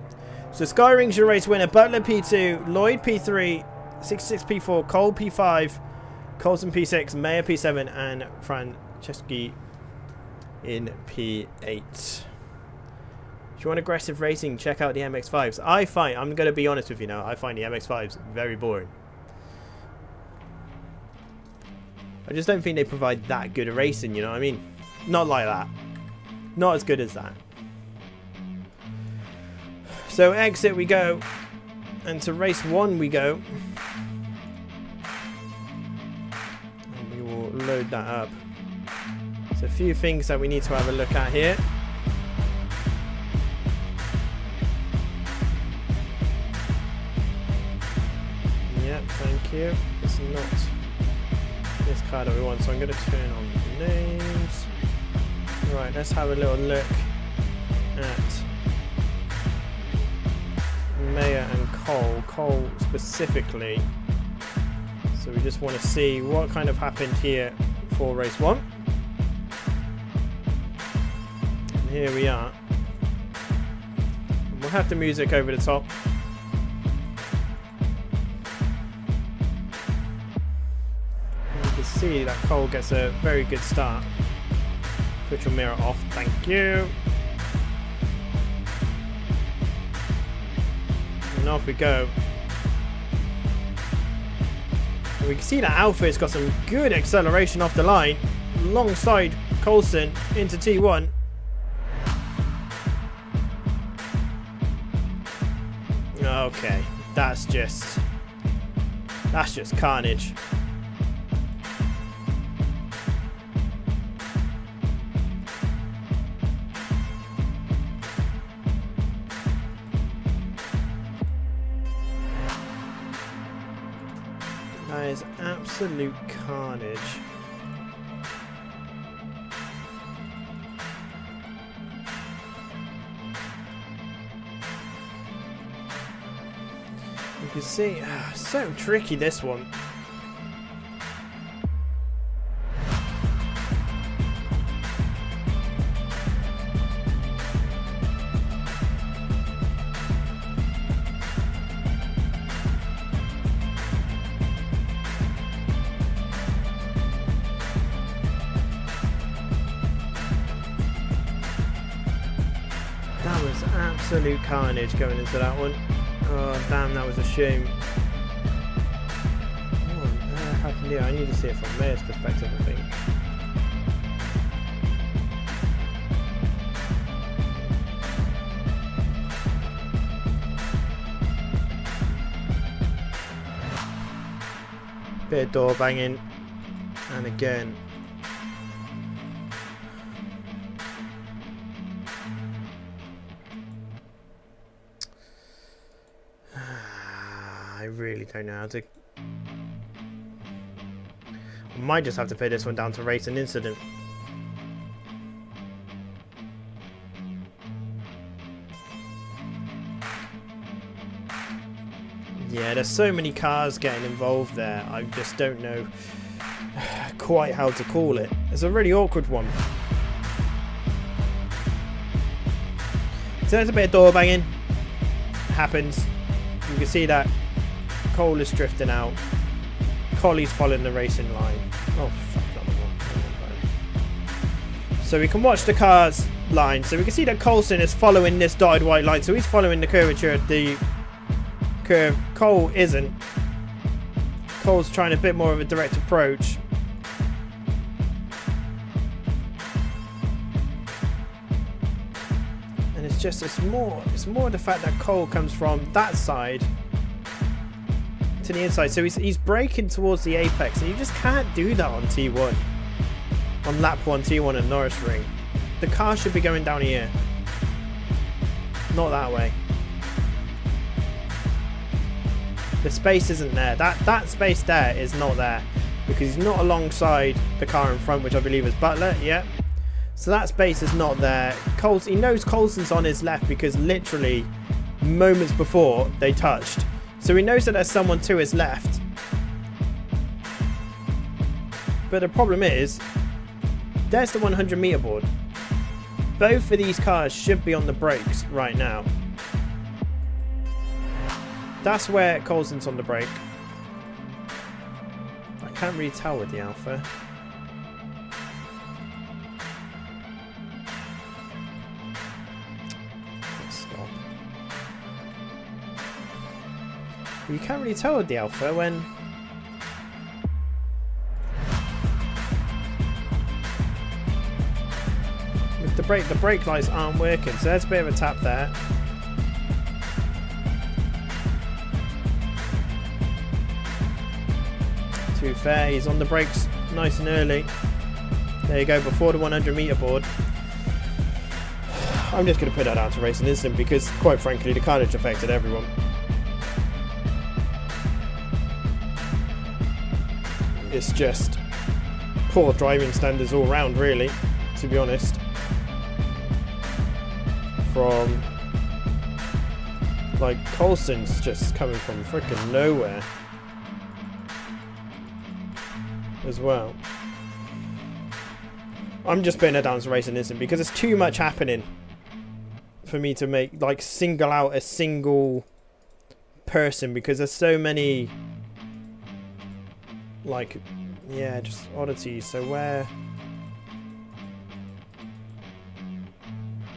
So Skyring's your race winner, Butler P2, Lloyd P3, 66 P4, Cole P5, Coulson P6, Mayer P7, and Franceschi in P8. If you want aggressive racing, check out the MX-5s. I'm going to be honest with you now, I find the MX-5s very boring. I just don't think they provide that good a racing, you know what I mean? Not like that. Not as good as that. So exit we go, and to race 1 we go. And we will load that up. There's a few things that we need to have a look at here. Yep, thank you. It's not this card that we want, so I'm going to turn on the names. Right, let's have a little look at Mayer and Cole specifically. So we just want to see what kind of happened here for race 1. And here we are. And we'll have the music over the top. And you can see that Cole gets a very good start. Put your mirror off, thank you. And off we go. And we can see that Alpha's got some good acceleration off the line alongside Coulson into T1. Okay, that's just carnage. That is absolute carnage. You can see, so tricky this one. That was absolute carnage going into that one. Oh damn, that was a shame. What happened here? I need to see it from Mayer's perspective, I think. Bit of door banging, and again. I really don't know how to. I might just have to put this one down to race and incident. Yeah, there's so many cars getting involved there. I just don't know quite how to call it. It's a really awkward one. So there's a bit of door banging. Happens. You can see that Cole is drifting out. Collie's following the racing line. Oh, fuck that one. So we can watch the cars line. So we can see that Coulson is following this dotted white line. So he's following the curvature of the curve. Cole isn't. Cole's trying a bit more of a direct approach. And it's more the fact that Cole comes from that side to the inside, so he's braking towards the apex, and you just can't do that on T1, on lap 1 T1 and Norris Ring. The car should be going down here, not that way. The space isn't there. That space there is not there because he's not alongside the car in front, which I believe is Butler. Yeah, So that space is not there. He knows Coulson's on his left because literally moments before they touched. So he knows that there's someone to his left. But the problem is, there's the 100 meter board. Both of these cars should be on the brakes right now. That's where Coulson's on the brake. I can't really tell with the Alpha. Let's stop. You can't really tell with the Alpha when... with the brake lights aren't working, so there's a bit of a tap there. To be fair, he's on the brakes nice and early. There you go, before the 100 meter board. I'm just going to put that out to Racing Instant because, quite frankly, the carnage affected everyone. It's just poor driving standards all round, really, to be honest. From, like, Coulson's just coming from freaking nowhere as well. I'm just putting it down to Racing Instant because there's too much happening for me to make, like, single out a single person because there's so many, like, yeah, just oddities. So where...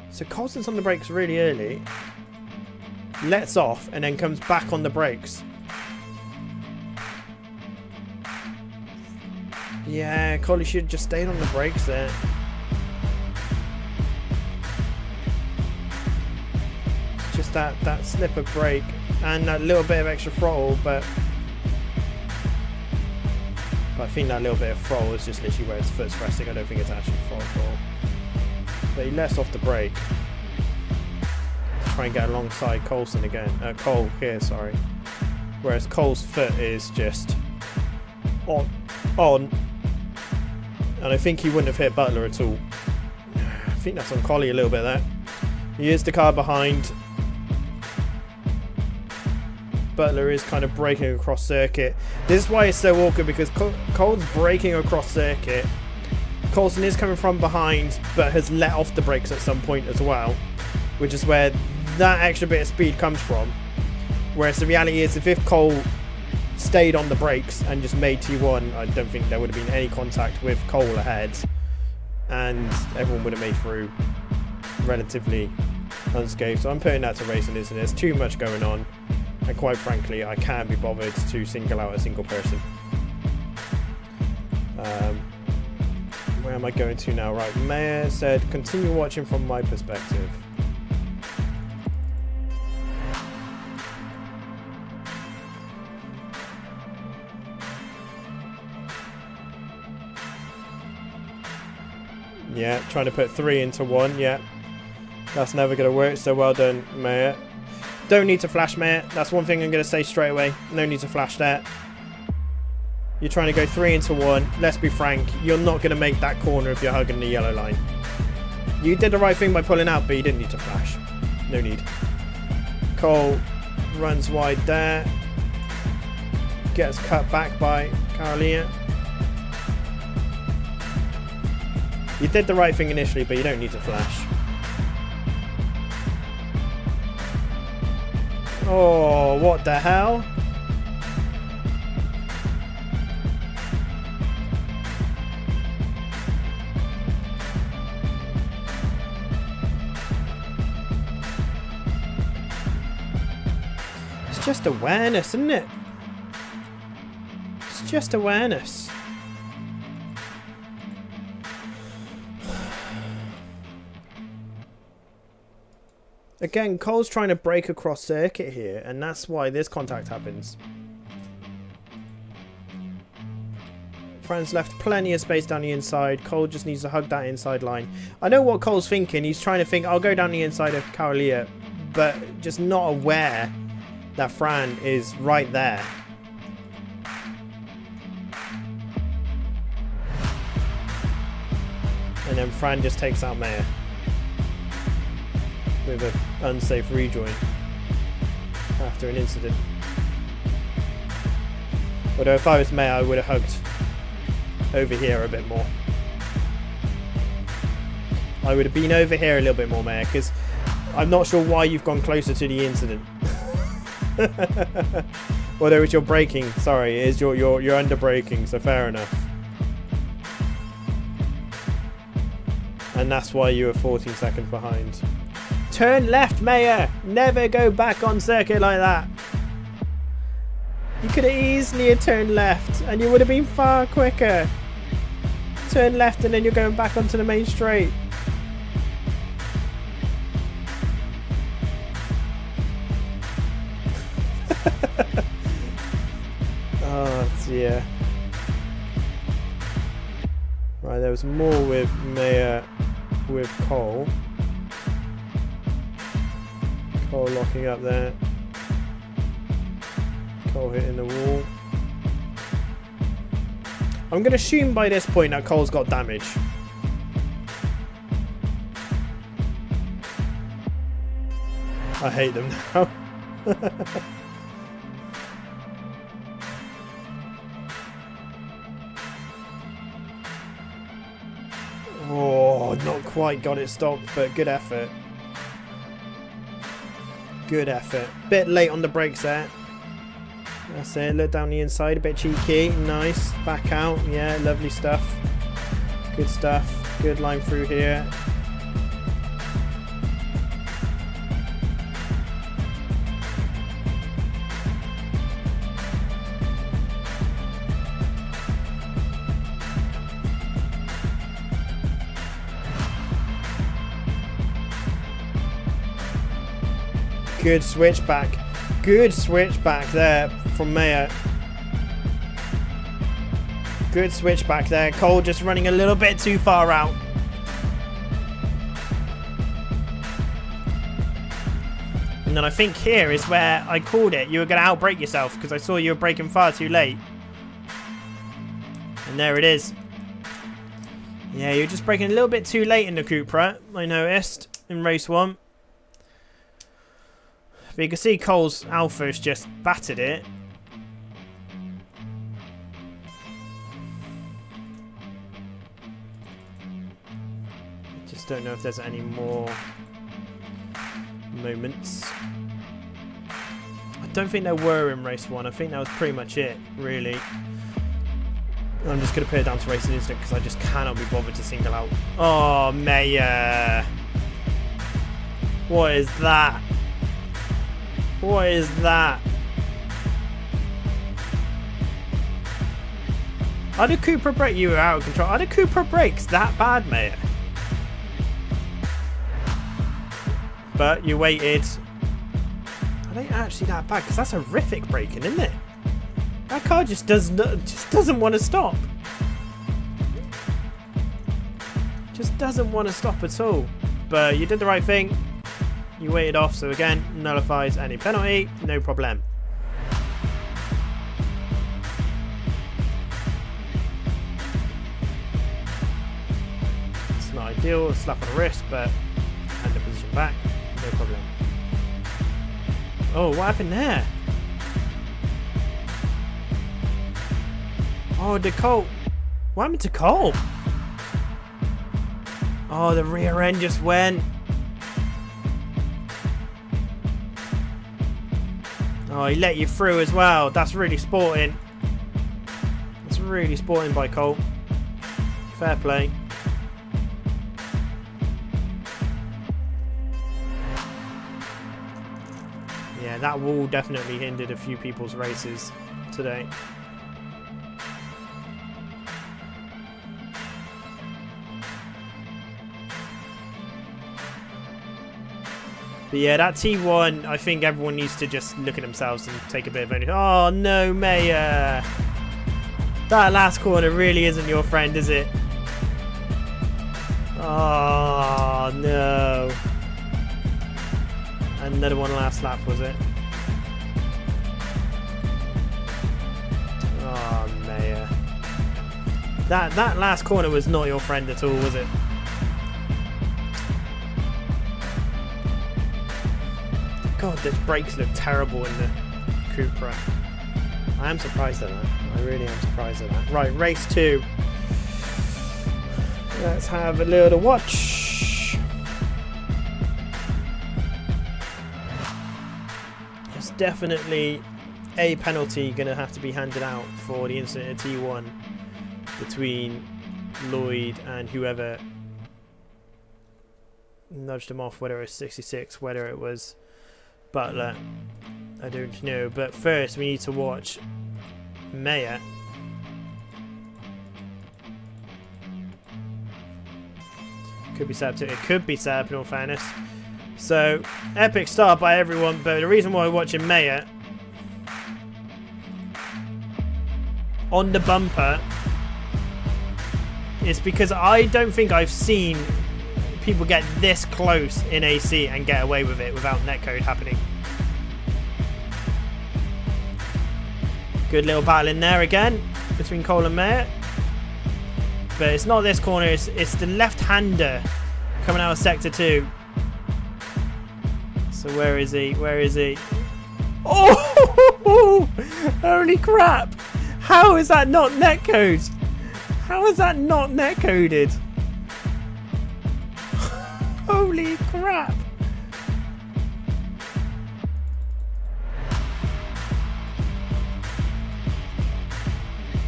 So Coulson's on the brakes really early, lets off, and then comes back on the brakes. Yeah, Collie should have just stayed on the brakes there. Just that slip of brake and that little bit of extra throttle, but I think that little bit of throttle is just literally where his foot's resting. I don't think it's actually throttle. But he lets off the brake to try and get alongside Coulson again. Cole here, sorry. Whereas Cole's foot is just on. And I think he wouldn't have hit Butler at all. I think that's on Collie a little bit there. He is the car behind. Butler is kind of braking across circuit. This is why it's so awkward because Cole's braking across circuit. Coulson is coming from behind, but has let off the brakes at some point as well, which is where that extra bit of speed comes from. Whereas the reality is, if Cole stayed on the brakes and just made T1, I don't think there would have been any contact with Cole ahead, and everyone would have made through relatively unscathed. So I'm putting that to Racing Instant. There's too much going on, and quite frankly, I can't be bothered to single out a single person. Where am I going to now? Right, Mayor said, continue watching from my perspective. Yeah, trying to put 3 into 1, yeah. That's never going to work, so well done, Mayor. Don't need to flash, Mayor. That's one thing I'm going to say straight away. No need to flash that. You're trying to go 3 into 1. Let's be frank, you're not going to make that corner if you're hugging the yellow line. You did the right thing by pulling out, but you didn't need to flash. No need. Cole runs wide there. Gets cut back by Carolina. You did the right thing initially, but you don't need to flash. Oh, what the hell? It's just awareness, isn't it? It's just awareness. Again, Cole's trying to break across circuit here, and that's why this contact happens. Franz left plenty of space down the inside. Cole just needs to hug that inside line. I know what Cole's thinking. He's trying to think, I'll go down the inside of Carolia, but just not aware that Fran is right there. And And then Fran just takes out Maya with an unsafe rejoin after an incident. Although if I was Maya, I would have hugged over here a bit more. I would have been over here a little bit more, Maya, because I'm not sure why you've gone closer to the incident. Although it's your braking, sorry, it is you're under braking, so fair enough. And that's why you were 14 seconds behind. Turn left, Maya! Never go back on circuit like that. You could have easily turned left and you would have been far quicker. Turn left and then you're going back onto the main straight. Oh dear. Right, there was more with Maya with Cole. Cole locking up there. Cole hitting the wall. I'm going to assume by this point that Cole's got damage. I hate them now. Oh, not quite got it stopped, but good effort. Good effort. Bit late on the brakes there. That's it. Look down the inside, a bit cheeky. Nice. Back out. Yeah, lovely stuff. Good stuff. Good line through here. Good switchback. Good switchback there from Maya. Good switchback there. Cole just running a little bit too far out. And then I think here is where I called it. You were going to outbrake yourself because I saw you were braking far too late. And there it is. Yeah, you're just braking a little bit too late in the Cupra, I noticed, in race 1. But you can see Cole's Alpha's just battered it. Just don't know if there's any more moments. I don't think there were in race 1. I think that was pretty much it, really. I'm just going to put it down to racing instinct because I just cannot be bothered to single out. Oh, Maya. What is that? What is that? Are the Cupra brakes? You were out of control. Are the Cupra brakes that bad, mate? But you waited. Are they actually that bad? Because that's horrific braking, isn't it? That car just doesn't want to stop. Just doesn't want to stop at all. But you did the right thing. You waited off, so again, nullifies any penalty, no problem. It's not ideal, a slap on the wrist, but hand the position back, no problem. Oh, what happened there? Oh, did Cole... What happened to Cole? Oh, the rear end just went. Oh, he let you through as well. That's really sporting. That's really sporting by Cole. Fair play. Yeah, that wall definitely hindered a few people's races today. But yeah, that T1, I think everyone needs to just look at themselves and take a bit of ownership. Oh no, Maya! That last corner really isn't your friend, is it? Oh no. Another one last lap, was it? Oh, Maya. That last corner was not your friend at all, was it? God, the brakes look terrible in the Cupra. I am surprised at that. I really am surprised at that. Right, race 2. Let's have a little watch. There's definitely a penalty going to have to be handed out for the incident at T1 between Lloyd and whoever nudged him off, whether it was 66, whether it was Butler. I don't know. But first, we need to watch Mayer. Could be set up to, it could be set up in all fairness. So, epic start by everyone, but the reason why we're watching Mayer on the bumper is because I don't think I've seen people get this close in AC and get away with it without netcode happening. Good little battle in there again between Cole and Mayer. But it's not this corner, it's the left-hander coming out of Sector 2. So where is he? Where is he? Oh! Holy crap! How is that not netcode? How is that not netcoded? Holy crap!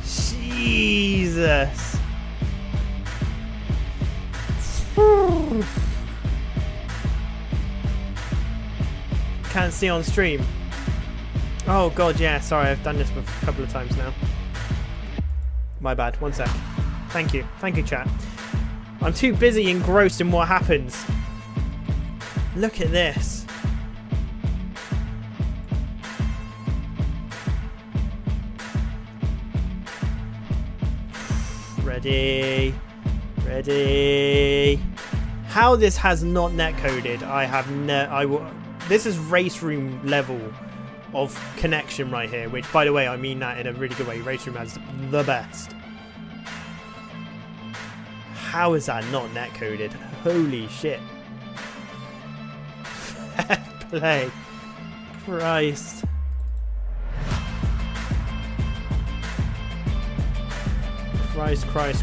Jesus! Can't see on stream. Oh god, yeah, sorry, I've done this a couple of times now. My bad, 1 sec. Thank you, chat. I'm too busy engrossed in what happens. Look at this. Ready. Ready. How this has not netcoded, I have no. This is race room level of connection right here, which, by the way, I mean that in a really good way. Race room has the best. How is that not netcoded? Holy shit. Fair play. Christ.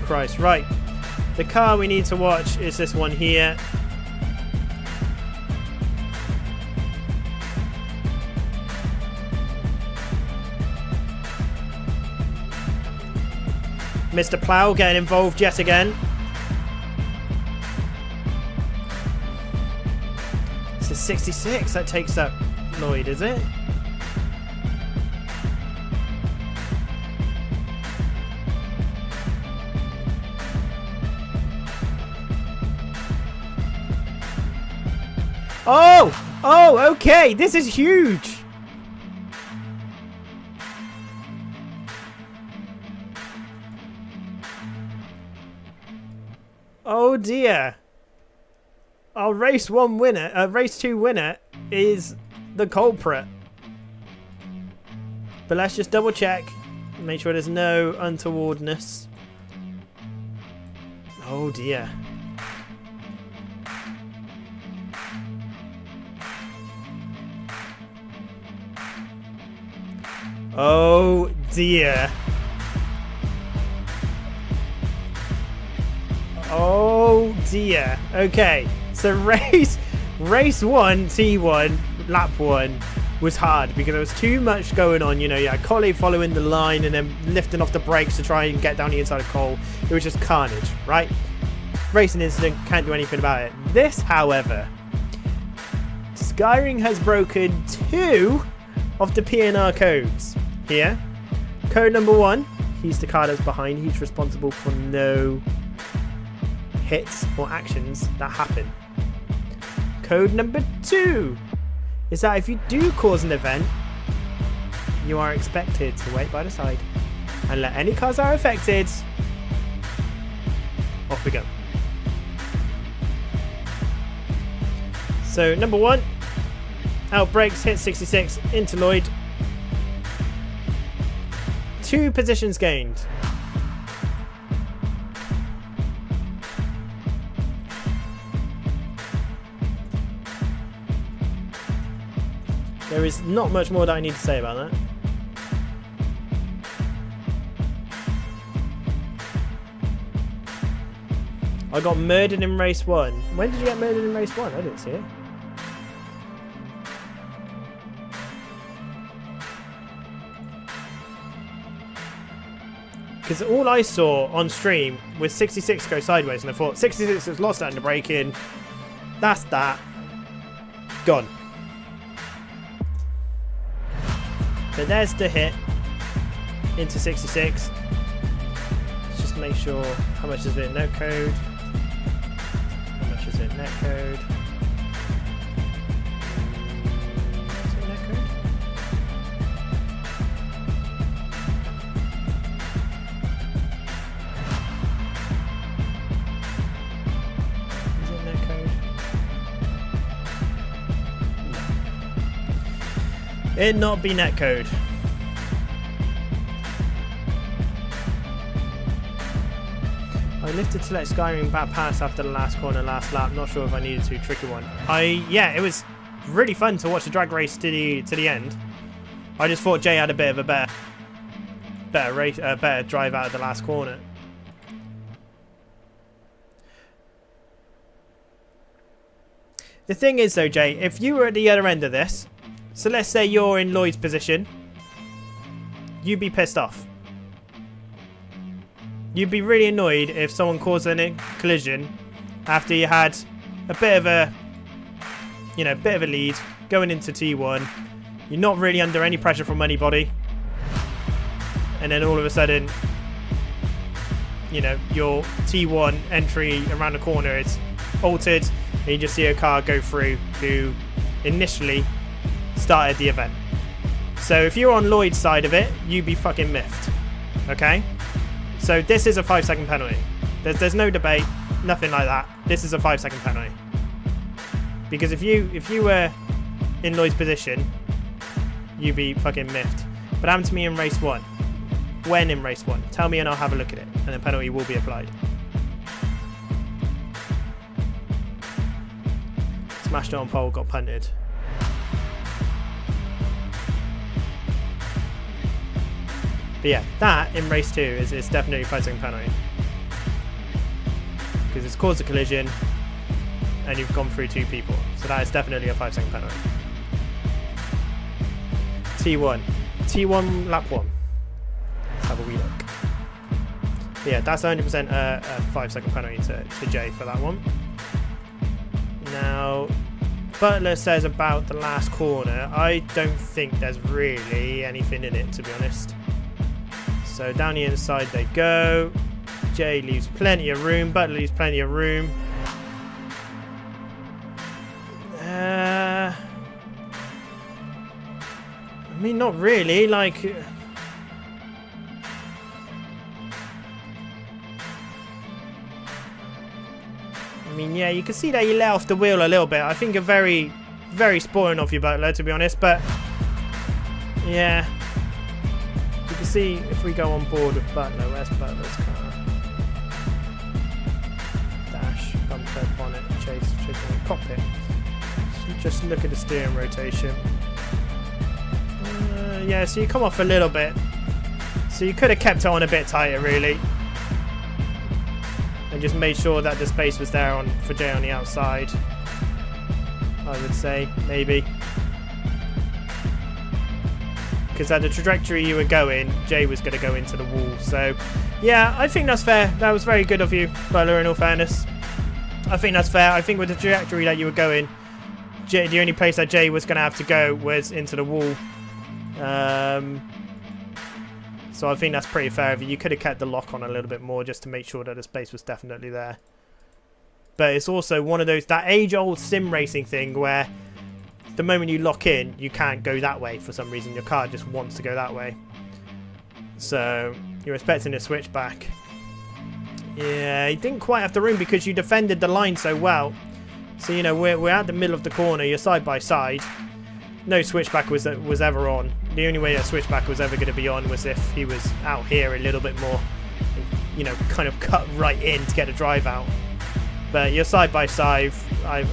Christ. Right. The car we need to watch is this one here. Mr. Plough getting involved yet again. It's a 66 that takes up Lloyd, is it? Oh, okay. This is huge. Oh dear. Our race 2 winner is the culprit. But let's just double check. Make sure there's no untowardness. Oh dear. Oh dear. Oh dear. Okay, so race 1, T1, lap 1 was hard because there was too much going on. You know, you had Collie following the line and then lifting off the brakes to try and get down the inside of Cole. It was just carnage, right? Racing incident, can't do anything about it. This, however, Skyring has broken 2 of the PNR codes here. Code number 1, he's the car that's behind. He's responsible for no hits or actions that happen. Code number 2 is that if you do cause an event, you are expected to wait by the side and let any cars that are affected off we go. So number 1, out brakes, hit 66 into Lloyd. 2 positions gained. There is not much more that I need to say about that. I got murdered in race 1. When did you get murdered in race 1? I didn't see it. Because all I saw on stream was 66 go sideways, and I thought 66 has lost out in the braking. That's that. Gone. But there's the hit into 66. Let's just make sure how much is it net code. How much is it net code? Is it net code? Is it net code? No. It not be net code. I lifted to let Skyrim back pass after the last corner last lap. Not sure if I needed to. Tricky one. Yeah, it was really fun to watch the drag race to the end. I just thought Jay had a bit of a better drive out of the last corner. The thing is though, Jay, if you were at the other end of this, so let's say you're in Lloyd's position, you'd be pissed off. You'd be really annoyed if someone caused a collision after you had a bit of a, bit of a lead going into T1. You're not really under any pressure from anybody, and then all of a sudden, your T1 entry around the corner is altered, and you just see a car go through who initially started the event. So if you're on Lloyd's side of it, you'd be fucking miffed. Okay? So this is a 5-second penalty. There's no debate, nothing like that. This is a 5-second penalty. Because if you were in Lloyd's position, you'd be fucking miffed. But happened to me in race 1. When in race 1? Tell me and I'll have a look at it, and the penalty will be applied. Smashed it on pole, got punted. But yeah, that in race 2 is definitely a 5-second penalty. Because it's caused a collision and you've gone through 2 people. So that is definitely a 5-second penalty. T1. T1 lap 1. Let's have a wee look. But yeah, that's 100% a 5-second penalty to Jay for that one. Now, Butler says about the last corner, I don't think there's really anything in it, to be honest. So down the inside they go. Jay leaves plenty of room. Butler leaves plenty of room. I mean, not really. Like, yeah, you can see that you let off the wheel a little bit. I think you're very, very spoiling off your Butler, to be honest. But yeah. You can see if we go on board with Butler, where's Butler's car? Dash, bumper, bonnet, chase, chicken, cockpit. So just look at the steering rotation. Yeah, so you come off a little bit. So you could have kept it on a bit tighter, really. And just made sure that the space was there for Jay on the outside. I would say, maybe. Because at the trajectory you were going, Jay was going to go into the wall. So, yeah, I think that's fair. That was very good of you, Butler, in all fairness. I think that's fair. I think with the trajectory that you were going, the only place that Jay was going to have to go was into the wall. So I think that's pretty fair of you. You could have kept the lock on a little bit more just to make sure that the space was definitely there. But it's also one of those, that age-old sim racing thing where the moment you lock in, you can't go that way for some reason. Your car just wants to go that way. So you're expecting a switch back. Yeah, you didn't quite have the room because you defended the line so well. So, we're at the middle of the corner. You're side by side. No switchback was ever on. The only way a switchback was ever going to be on was if he was out here a little bit more, kind of cut right in to get a drive out. But you're side by side. I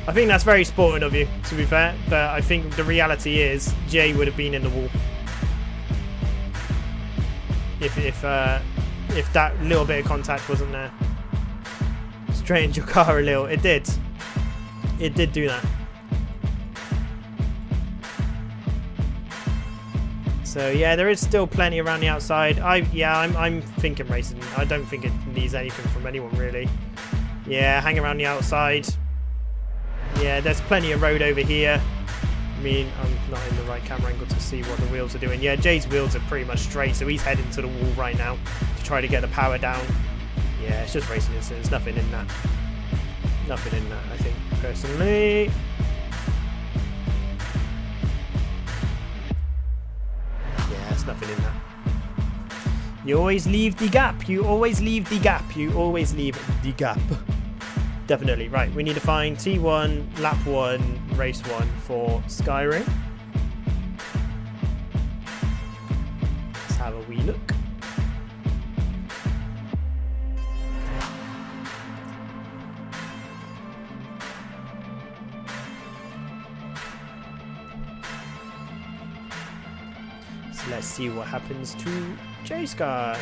I think that's very sporting of you, to be fair, but I think the reality is Jay would have been in the wall if that little bit of contact wasn't there. Strained your car a little. It did. It did do that. So yeah, there is still plenty around the outside. I'm thinking racing. I don't think it needs anything from anyone really. Yeah, hang around the outside. Yeah, there's plenty of road over here. I mean, I'm not in the right camera angle to see what the wheels are doing. Yeah, Jay's wheels are pretty much straight, so he's heading to the wall right now to try to get the power down. Yeah, it's just racing incidents. Nothing in that. Nothing in that, I think, personally. Yeah, there's nothing in that. You always leave the gap. You always leave the gap. You always leave the gap. Definitely. Right, we need to find T1, lap 1, race 1 for Skyrim. Let's have a wee look. So let's see what happens to J-Sky.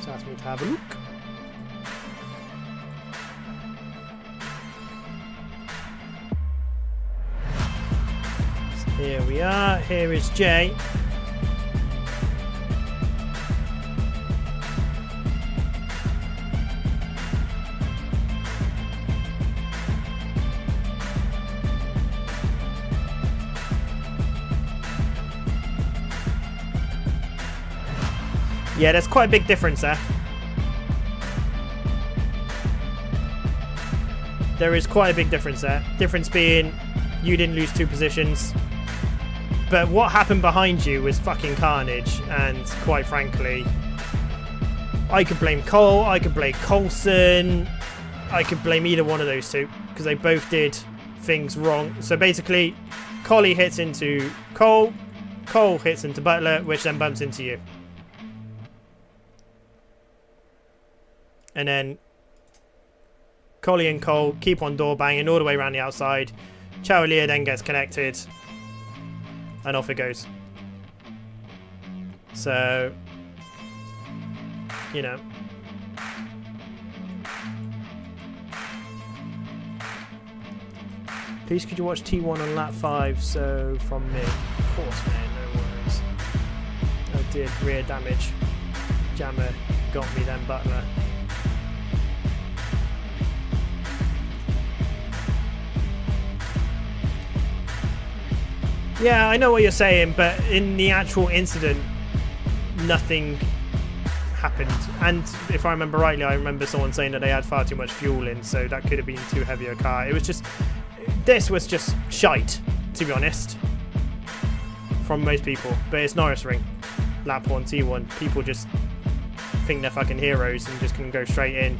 So ask me to have a look. Here we are. Here is Jay. Yeah, there's quite a big difference there. There is quite a big difference there. Difference being you didn't lose 2 positions. But what happened behind you was fucking carnage, and quite frankly, I could blame Cole, I could blame Coulson, I could blame either one of those two, because they both did things wrong. So basically, Collie hits into Cole, Cole hits into Butler, which then bumps into you. And then Collie and Cole keep on door banging all the way around the outside. Chowalier then gets connected. And off it goes. So, you know. Please could you watch T1 on lap 5, so from me. Of course, man, no worries. I did rear damage. Jammer got me then, Butler. Yeah, I know what you're saying, but in the actual incident, nothing happened. And if I remember rightly, I remember someone saying that they had far too much fuel in, so that could have been too heavy a car. It was just... This was just shite, to be honest, from most people. But it's Norris Ring, lap 1, T1. People just think they're fucking heroes and just can go straight in.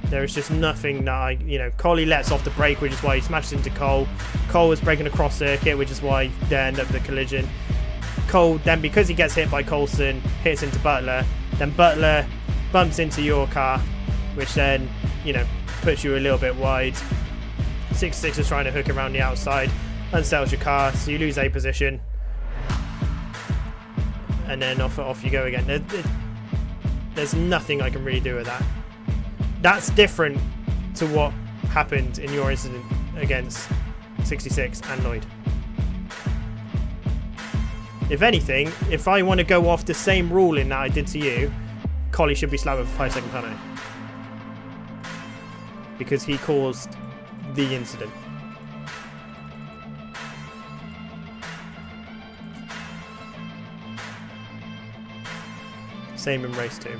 There is just nothing that Collie lets off the brake, which is why he smashes into Cole. Cole was breaking a cross circuit, which is why they end up with the collision. Cole then, because he gets hit by Coulson, hits into Butler. Then Butler bumps into your car, which then, puts you a little bit wide. 66 is trying to hook around the outside, unsettles your car, so you lose a position. And then off you go again. There's nothing I can really do with that. That's different to what happened in your incident against 66 and Lloyd. If anything, if I want to go off the same ruling that I did to you, Collie should be slapped with a 5-second penalty. Because he caused the incident. Same in race 2.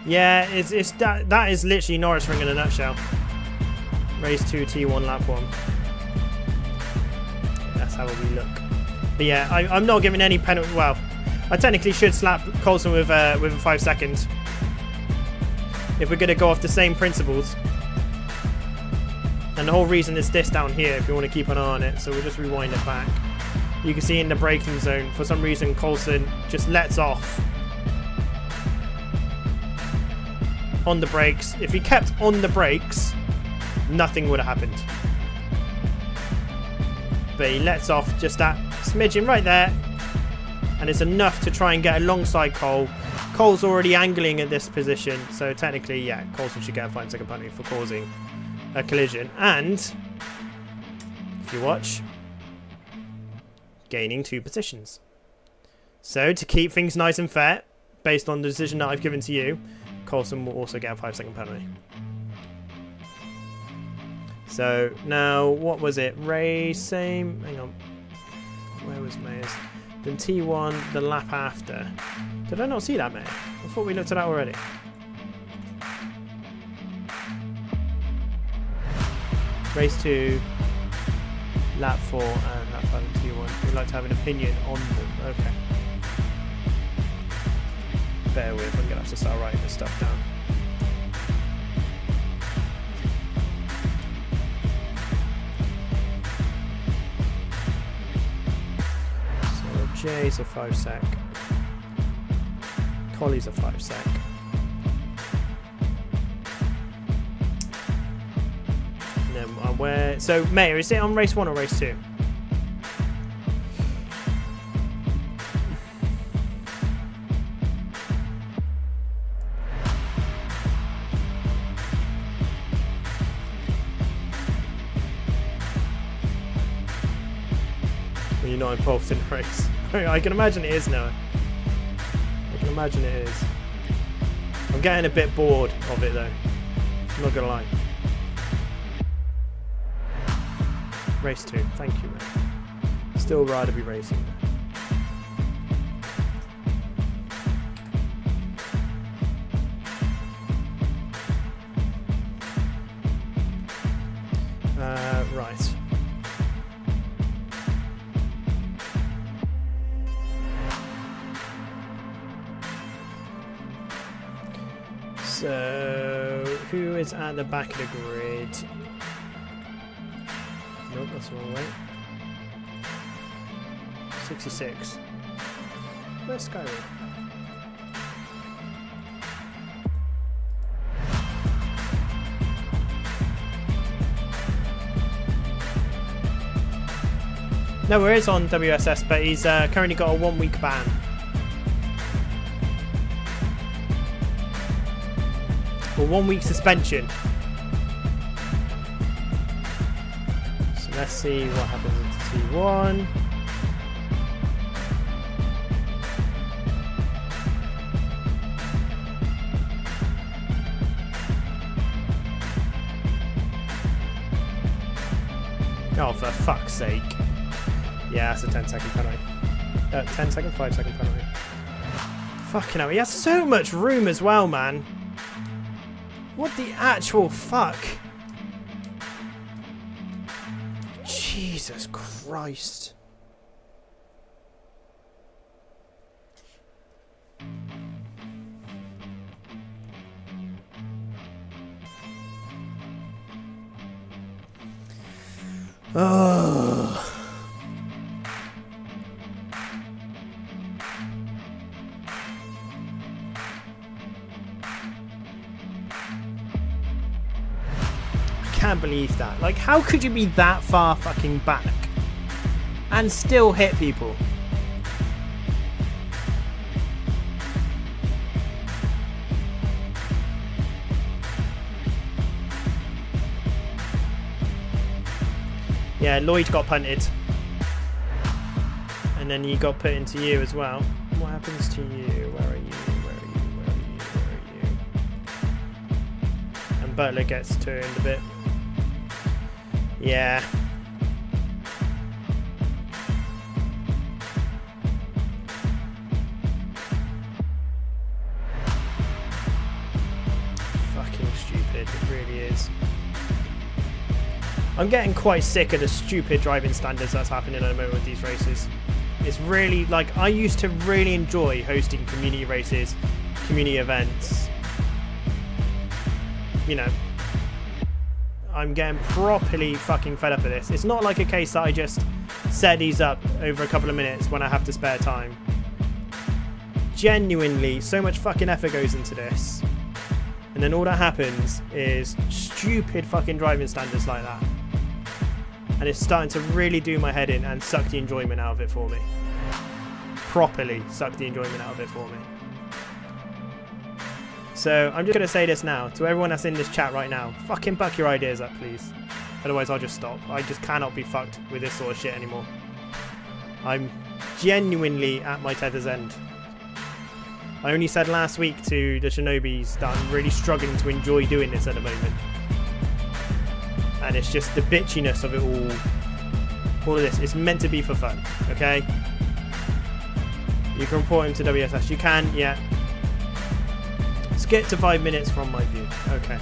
Yeah, it's that is literally Norris Ring in a nutshell. Race 2, T1, lap 1. That's how we look. But yeah, I'm not giving any penalty. Well, I technically should slap Coulson with a 5 second. If we're going to go off the same principles. And the whole reason is this down here, if you want to keep an eye on it. So we'll just rewind it back. You can see in the braking zone, for some reason, Coulson just lets off on the brakes. If he kept on the brakes, nothing would have happened. But he lets off just that smidgen right there. And it's enough to try and get alongside Cole. Cole's already angling at this position. So technically, yeah, Coulson should get a 5-second penalty for causing a collision. And, if you watch, gaining 2 positions. So to keep things nice and fair, based on the decision that I've given to you, Coulson will also get a 5-second penalty. So now, what was it? Race, same. Hang on. Where was Mayers? Then T1, the lap after. Did I not see that, Mayer? I thought we looked at that already. Race 2, lap 4, and lap 5 and T1. We'd like to have an opinion on them. Okay. Bear with, I'm going to have to start writing this stuff down. So J's a 5-sec. Collie's a 5-sec. And then where? So Mayer, is it on race 1 or race 2? You're not involved in the race. I can imagine it is now. I can imagine it is. I'm getting a bit bored of it though. I'm not gonna lie. Race 2, thank you, man. Still rather be racing. Right. So, who is at the back of the grid? Nope, that's the wrong way. 66. Where's Skyrim? No, it is on WSS, but he's currently got a 1-week ban. Or 1-week suspension. So let's see what happens into T1. Oh, for fuck's sake. Yeah, that's a 10-second penalty. 10-second, 5-second penalty. Fucking hell, he has so much room as well, man. What the actual fuck? Jesus Christ. Oh. Can't believe that. Like, how could you be that far fucking back and still hit people? Yeah, Lloyd got punted. And then he got put into you as well. What happens to you? Where are you? Where are you? Where are you? Where are you? And Butler gets turned a bit. Yeah. Fucking stupid, it really is. I'm getting quite sick of the stupid driving standards that's happening at the moment with these races. It's really, like, I used to really enjoy hosting community races, community events. You know, I'm getting properly fucking fed up of this. It's not like a case that I just set these up over a couple of minutes when I have to spare time. Genuinely, so much fucking effort goes into this. And then all that happens is stupid fucking driving standards like that. And it's starting to really do my head in and suck the enjoyment out of it for me. Properly suck the enjoyment out of it for me. So I'm just going to say this now to everyone that's in this chat right now. Fucking buck your ideas up, please. Otherwise I'll just stop. I just cannot be fucked with this sort of shit anymore. I'm genuinely at my tether's end. I only said last week to the Shinobis that I'm really struggling to enjoy doing this at the moment. And it's just the bitchiness of it all. All of this. It's meant to be for fun, okay? You can report him to WSS. You can, yeah. Skip to 5 minutes from my view. Okay.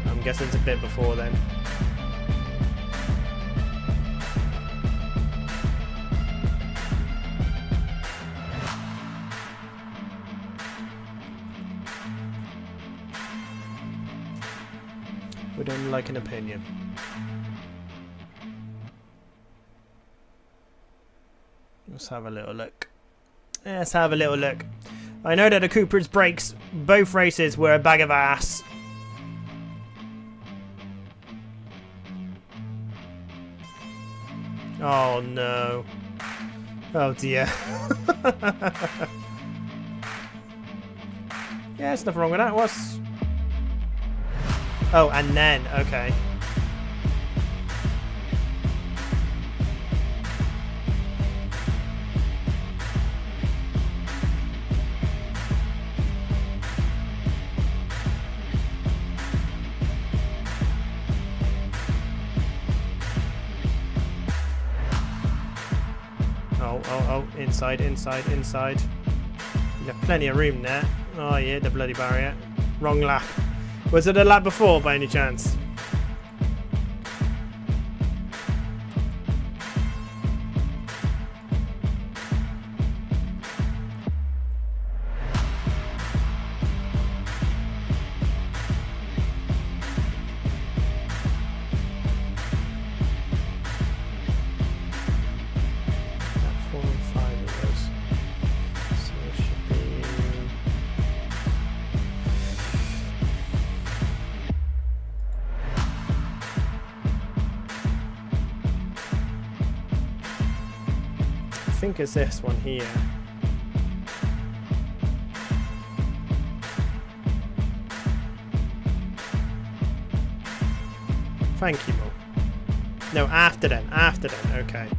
I'm guessing it's a bit before then. We don't like an opinion. Let's have a little look. Let's have a little look. I know that the Cooper's brakes, both races, were a bag of ass. Oh no. Oh dear. Yeah, there's nothing wrong with that. What's... Oh, and then, okay. Oh, inside. You have plenty of room there. Oh yeah, the bloody barrier. Wrong lap. Was it a lap before by any chance? I think it's this one here. Thank you, Mo. No, after then, okay.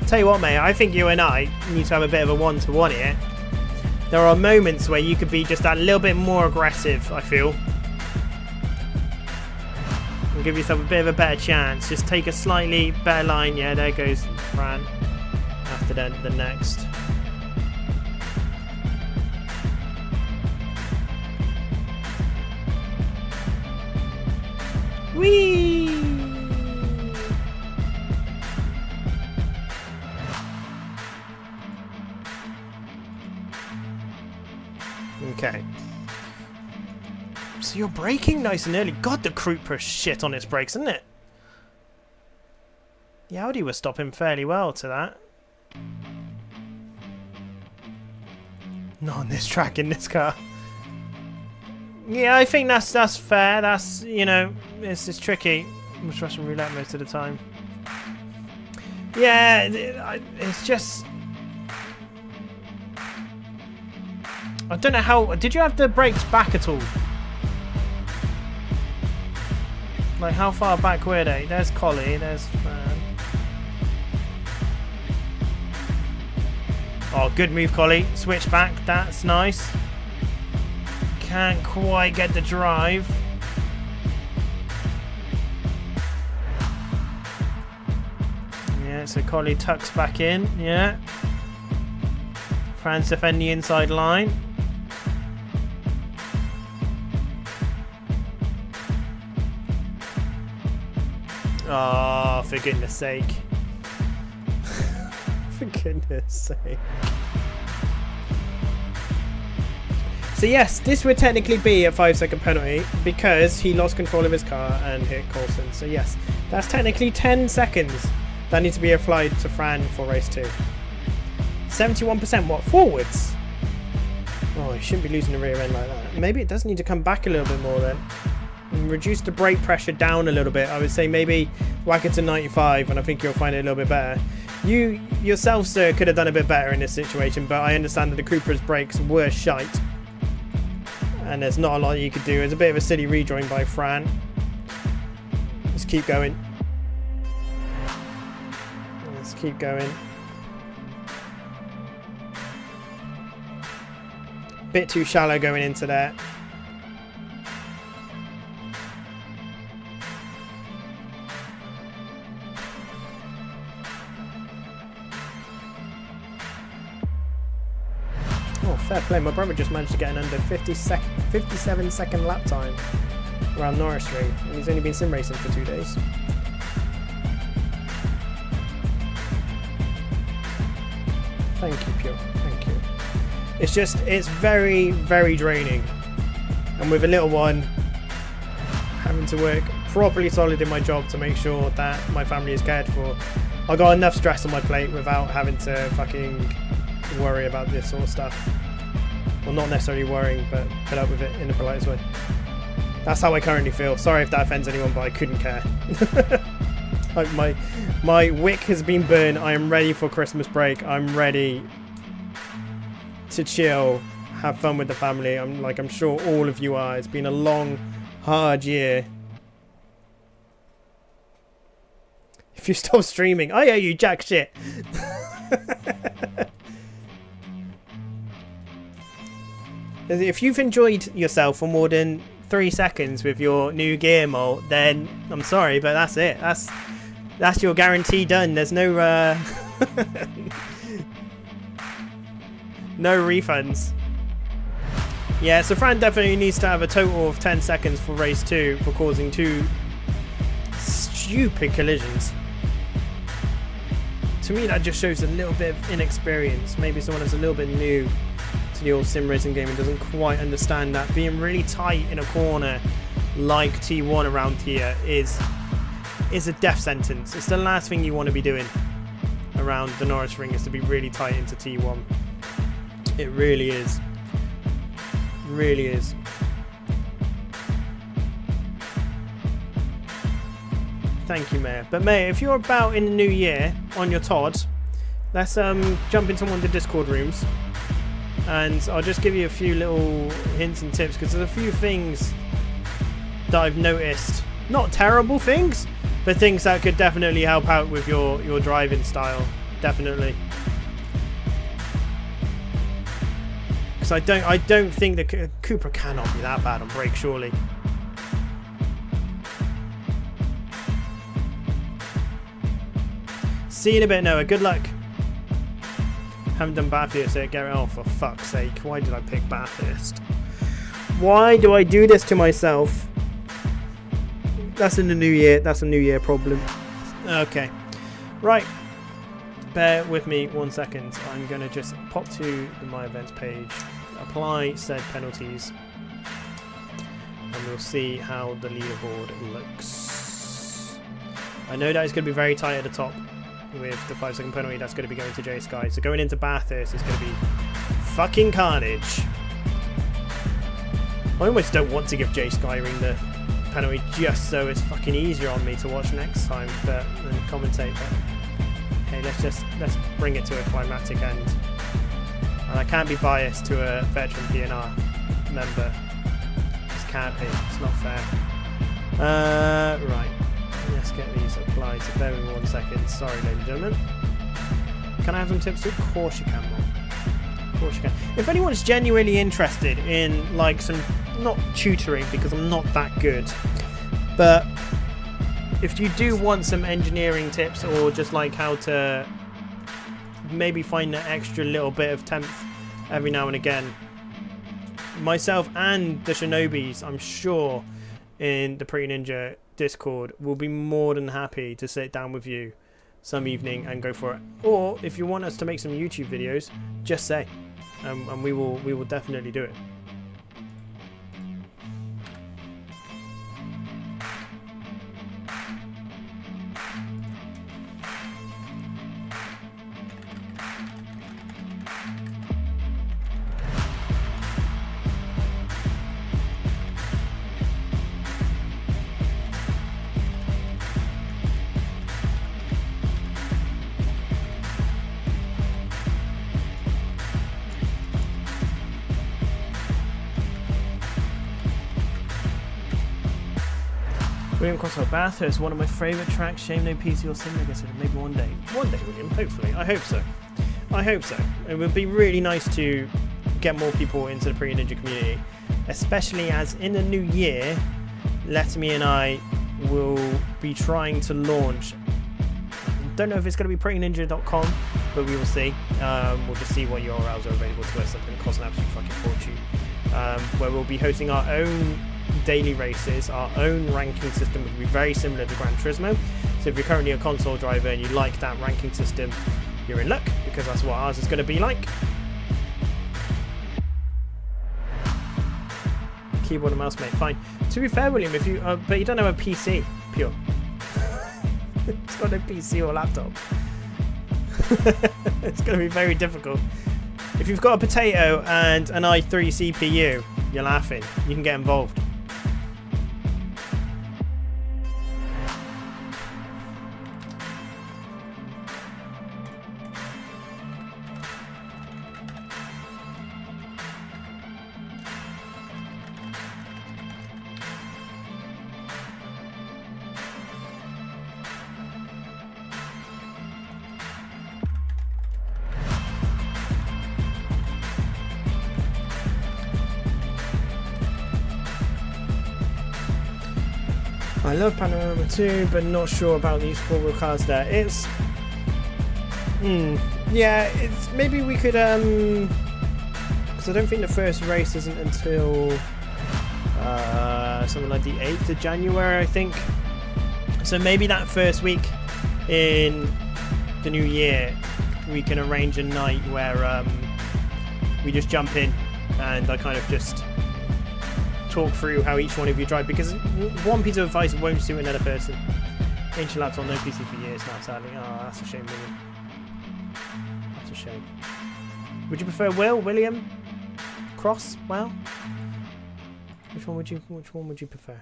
Tell you what, mate, I think you and I need to have a bit of a one-to-one here. There are moments where you could be just a little bit more aggressive, I feel. And give yourself a bit of a better chance. Just take a slightly better line. Yeah, there goes Fran. After the next. Whee! Okay. So you're braking nice and early. God, the Krupa shit on its brakes, isn't it? The Audi was stopping fairly well to that. Not on this track in this car. Yeah, I think that's fair. That's, you know, it's tricky. I'm just Russian roulette most of the time. Yeah, it's just... I don't know how... Did you have the brakes back at all? Like, how far back were they? There's Collie, there's Fran. Oh, good move, Collie. Switch back, that's nice. Can't quite get the drive. Yeah, so Collie tucks back in. Yeah. Fran's defend the inside line. Oh, for goodness sake. For goodness sake. So yes, this would technically be a 5-second penalty because he lost control of his car and hit Coulson. So yes, that's technically 10 seconds that need to be applied to Fran for race 2. 71% what? Forwards? Oh, he shouldn't be losing the rear end like that. Maybe it does need to come back a little bit more then. And reduce the brake pressure down a little bit. I would say maybe whack it to 95 and I think you'll find it a little bit better. You yourself, sir, could have done a bit better in this situation, but I understand that the Cooper's brakes were shite. And there's not a lot you could do. It's a bit of a silly rejoin by Fran. Let's keep going. Let's keep going. Bit too shallow going into there. Oh, fair play. My brother just managed to get an under 57-second lap time around Norris Street, and he's only been sim racing for 2 days. Thank you, Pure. Thank you. It's just, it's very, very draining. And with a little one, having to work properly solid in my job to make sure that my family is cared for, I got enough stress on my plate without having to fucking worry about this sort of stuff. Well, not necessarily worrying, but put up with it in the politest way. That's how I currently feel. Sorry if that offends anyone, but I couldn't care. Like my wick has been burned. I am ready for Christmas break. I'm ready to chill, have fun with the family. I'm sure all of you are. It's been a long, hard year. If you stop streaming, I owe you jack shit. If you've enjoyed yourself for more than 3 seconds with your new gear mold, then I'm sorry, but that's it. That's your guarantee done. There's no no refunds. Yeah, so Fran definitely needs to have a total of 10 seconds for race 2 for causing 2 stupid collisions. To me, that just shows a little bit of inexperience. Maybe someone that's a little bit new to the old sim racing game and doesn't quite understand that being really tight in a corner like T1 around here is a death sentence. It's the last thing you want to be doing around the Norris ring, is to be really tight into T1. It really is. Really is. Thank you, Mayor. But Mayor, if you're about in the new year on your Todd, let's jump into one of the Discord rooms, and I'll just give you a few little hints and tips, because there's a few things that I've noticed. Not terrible things, but things that could definitely help out with your driving style. Definitely. Because I don't think the Cooper cannot be that bad on brake, surely. See you in a bit, Noah. Good luck. Haven't done Bathurst yet. Get it. Oh, for fuck's sake. Why did I pick Bathurst? Why do I do this to myself? That's in the new year. That's a new year problem. Okay. Right. Bear with me 1 second. I'm going to just pop to the My Events page, apply said penalties, and we'll see how the leaderboard looks. I know that it's going to be very tight at the top with the 5-second penalty that's going to be going to Jay Sky. So going into Bathurst is going to be fucking carnage. I almost don't want to give Jay Skyring the penalty just so it's fucking easier on me to watch next time, but and commentate. But hey, let's bring it to a climatic end. And I can't be biased to a veteran PNR member. This can't be. It's not fair. Right. Let's get these applied. So bear with me 1 second. Sorry, ladies and gentlemen. Can I have some tips too? Of course you can, man. Of course you can. If anyone's genuinely interested in like some not tutoring because I'm not that good, but if you do want some engineering tips or just like how to maybe find that extra little bit of tenth every now and again, myself and the Shinobis, I'm sure, in the Pretty Ninja Discord will be more than happy to sit down with you some evening and go for it. Or if you want us to make some YouTube videos, just say, and we will definitely do it. William Crosswell Bathurst, one of my favourite tracks. Shame no PC or sim. Like I said, maybe one day. One day, William. Hopefully. I hope so. I hope so. It would be really nice to get more people into the Pretty Ninja community, especially as in the new year, Letterme and I will be trying to launch. Don't know if it's going to be prettyninja.com, but we will see. We'll just see what URLs are available to us. That's going to cost an absolute fucking fortune. Where we'll be hosting our own daily races, our own ranking system, which will be very similar to Gran Turismo. So if you're currently a console driver and you like that ranking system, you're in luck, because that's what ours is going to be like. Keyboard and mouse, mate, fine. To be fair, William, if you but you don't have a PC, pure. It's got no PC or laptop. It's going to be very difficult. If you've got a potato and an i3 CPU, you're laughing. You can get involved. I love Panorama too, but not sure about these four-wheel cars there. It's... yeah, it's... Maybe we could, because I don't think the first race isn't until... something like the 8th of January, I think. So maybe that first week in the new year, we can arrange a night where we just jump in and I kind of just talk through how each one of you drive, because one piece of advice won't suit another person. Ancient laptop, no PC for years now, sadly. Oh, that's a shame, William. That's a shame. Would you prefer William? Cross? Well? Which one would you prefer?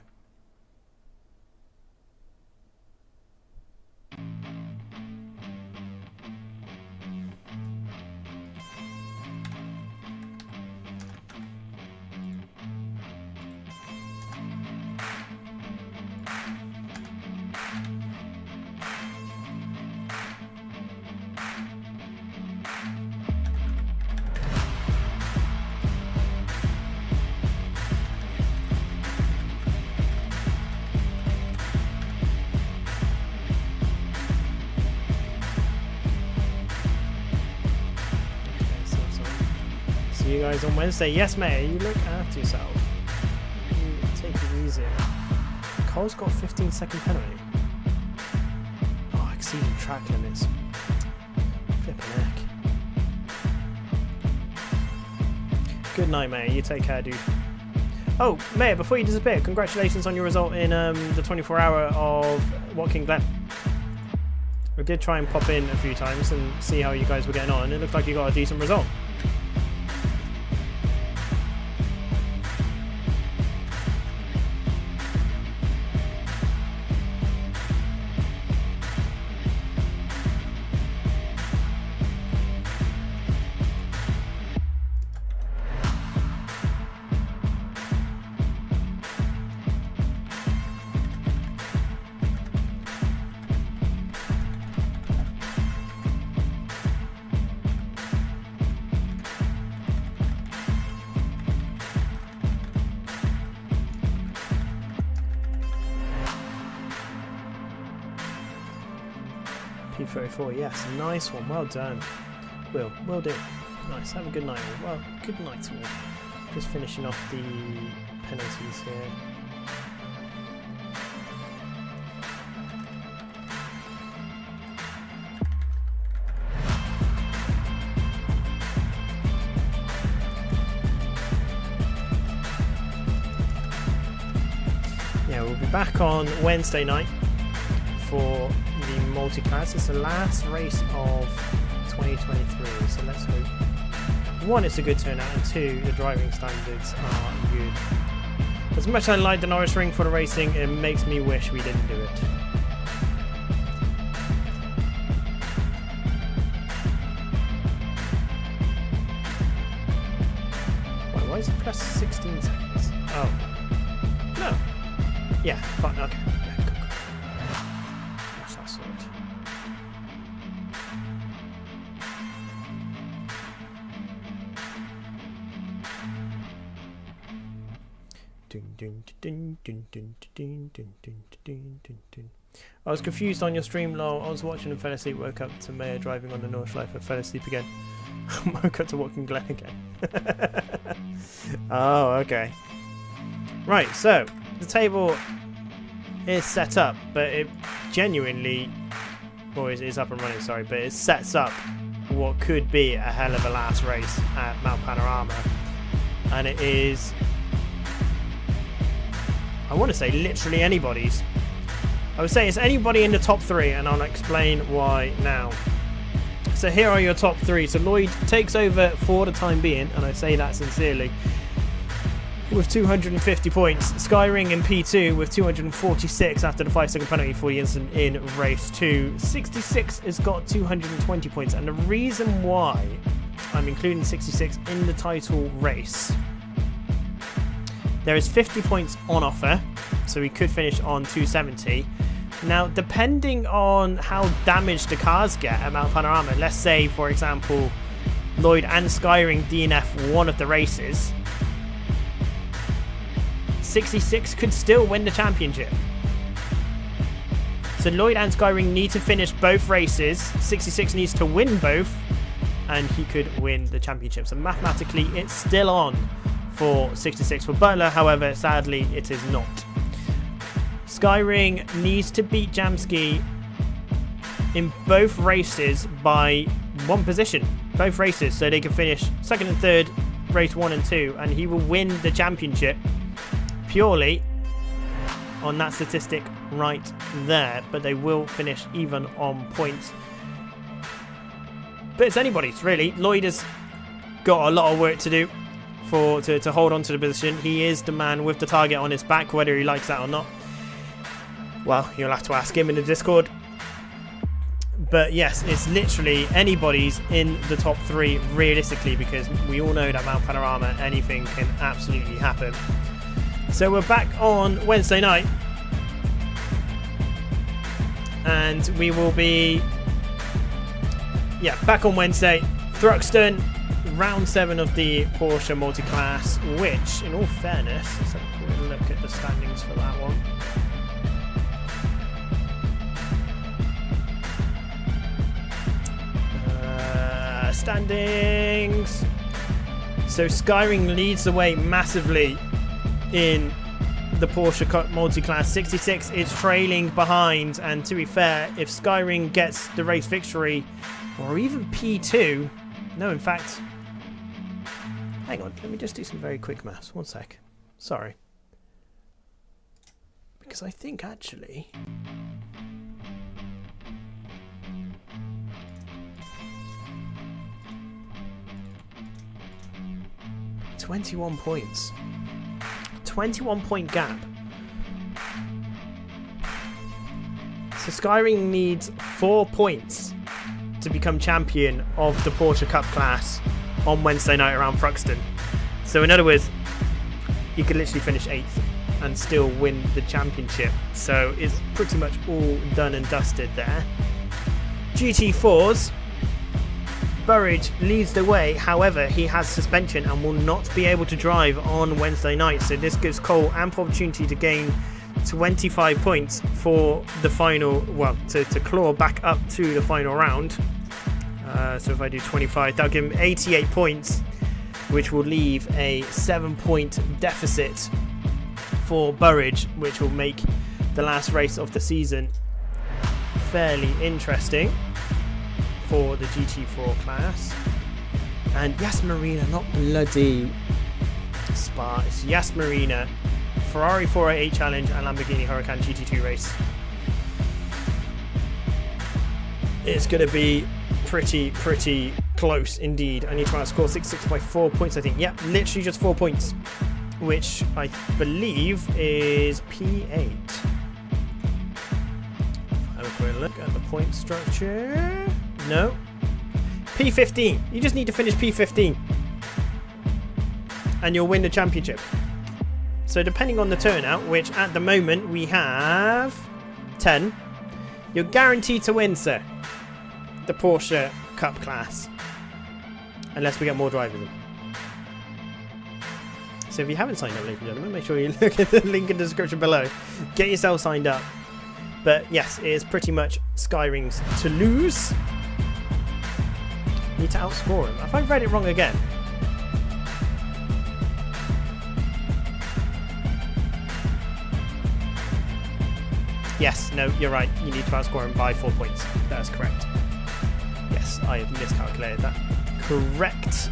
You guys on Wednesday. Yes, mate. You look after yourself. Take it easy. Cole's got a 15-second penalty. Oh, exceeding track limits. Flipping heck. Good night, mate. You take care, dude. Oh, mate, before you disappear, congratulations on your result in the 24-hour of Watkin Glen. I did try and pop in a few times and see how you guys were getting on, and it looked like you got a decent result. P34, yes, nice one, well done. Will do. Nice, have a good night all. Well, good night to all. Just finishing off the penalties here. Yeah, we'll be back on Wednesday night for the multi-class. It's the last race of 2023, so let's hope. One, it's a good turnout, and two, the driving standards are good. As much as I like the Norris Ring for the racing, it makes me wish we didn't do it. Why is it plus 16 seconds? Oh. No. Yeah, fine, okay. Yeah, good. That's that sort. I was confused on your stream, lol. I was watching and fell asleep, woke up to Maya driving on the North Life and fell asleep again. Woke up to walking Glen again. Oh, okay. Right, so the table is set up, but it genuinely, or is up and running, sorry, but it sets up what could be a hell of a last race at Mount Panorama. And it is, I want to say literally anybody's. I would say it's anybody in the top three, and I'll explain why now. So here are your top three. So Lloyd takes over for the time being, and I say that sincerely, with 250 points. Skyring in P2 with 246 after the 5-second penalty for the incident in race 2. 66 has got 220 points, and the reason why I'm including 66 in the title race, there is 50 points on offer, so we could finish on 270. Now, depending on how damaged the cars get at Mount Panorama, let's say, for example, Lloyd and Skyring DNF one of the races, 66 could still win the championship. So Lloyd and Skyring need to finish both races, 66 needs to win both, and he could win the championship. So mathematically, it's still on for 66. For Butler, however, sadly, it is not. Skyring needs to beat Jamski in both races by one position, both races, so they can finish second and third, race 1 and 2, and he will win the championship purely on that statistic right there, but they will finish even on points. But it's anybody's, really. Lloyd has got a lot of work to do to hold on to the position. He is the man with the target on his back, whether he likes that or not. Well, you'll have to ask him in the Discord. But yes, it's literally anybody's in the top three, realistically, because we all know that Mount Panorama, anything can absolutely happen. So we're back on Wednesday night, and we will be, back on Wednesday. Thruxton, round 7 of the Porsche multi-class, which, in all fairness, let's have a look at the standings for that one. Standings. So Skyring leads the way massively in the Porsche Cup multi-class. 66 is trailing behind, and to be fair, if Skyring gets the race victory, or even P2, no, in fact, hang on, let me just do some very quick maths. One sec. Sorry. Because I think actually, 21 points. 21 point gap. So Skyring needs 4 points to become champion of the Porsche Cup class on Wednesday night around Thruxton. So in other words, he could literally finish 8th and still win the championship. So it's pretty much all done and dusted there. GT4s, Burridge leads the way, however he has suspension and will not be able to drive on Wednesday night, so this gives Cole ample opportunity to gain 25 points for the final, well, to claw back up to the final round. So if I do 25, that'll give him 88 points, which will leave a 7-point deficit for Burridge, which will make the last race of the season fairly interesting for the GT4 class. And Yas Marina, not bloody Spa, it's Yas Marina, Ferrari 488 Challenge and Lamborghini Huracan GT2 race. It's going to be pretty close indeed. I need to outscore 66 by 4 points, I think. Yeah, literally just 4 points, which I believe is P8. Have a quick look at the point structure. No. P15. You just need to finish P15 and you'll win the championship. So depending on the turnout, which at the moment we have 10, you're guaranteed to win, sir, the Porsche Cup class, unless we get more drivers in. So if you haven't signed up, ladies and gentlemen, make sure you look at the link in the description below. Get yourself signed up. But yes, it is pretty much Skyring's to lose. Need to outscore him. Have I read it wrong again? Yes, no, you're right. You need to outscore him by 4 points. That is correct. Yes, I have miscalculated that. Correct.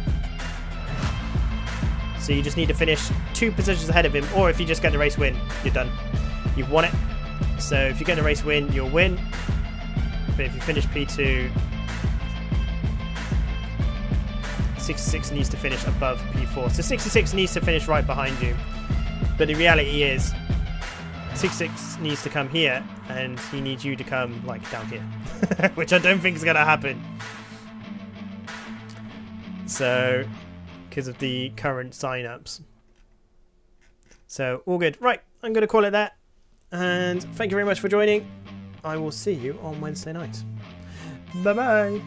So you just need to finish 2 positions ahead of him, or if you just get the race win, you're done. You've won it. So if you get the race win, you'll win. But if you finish P2, 66 needs to finish above P4. So 66 needs to finish right behind you. But the reality is, 66 needs to come here, and he needs you to come like down here, which I don't think is going to happen. So, because of the current sign-ups. So, all good. Right, I'm going to call it that. And thank you very much for joining. I will see you on Wednesday night. Bye-bye.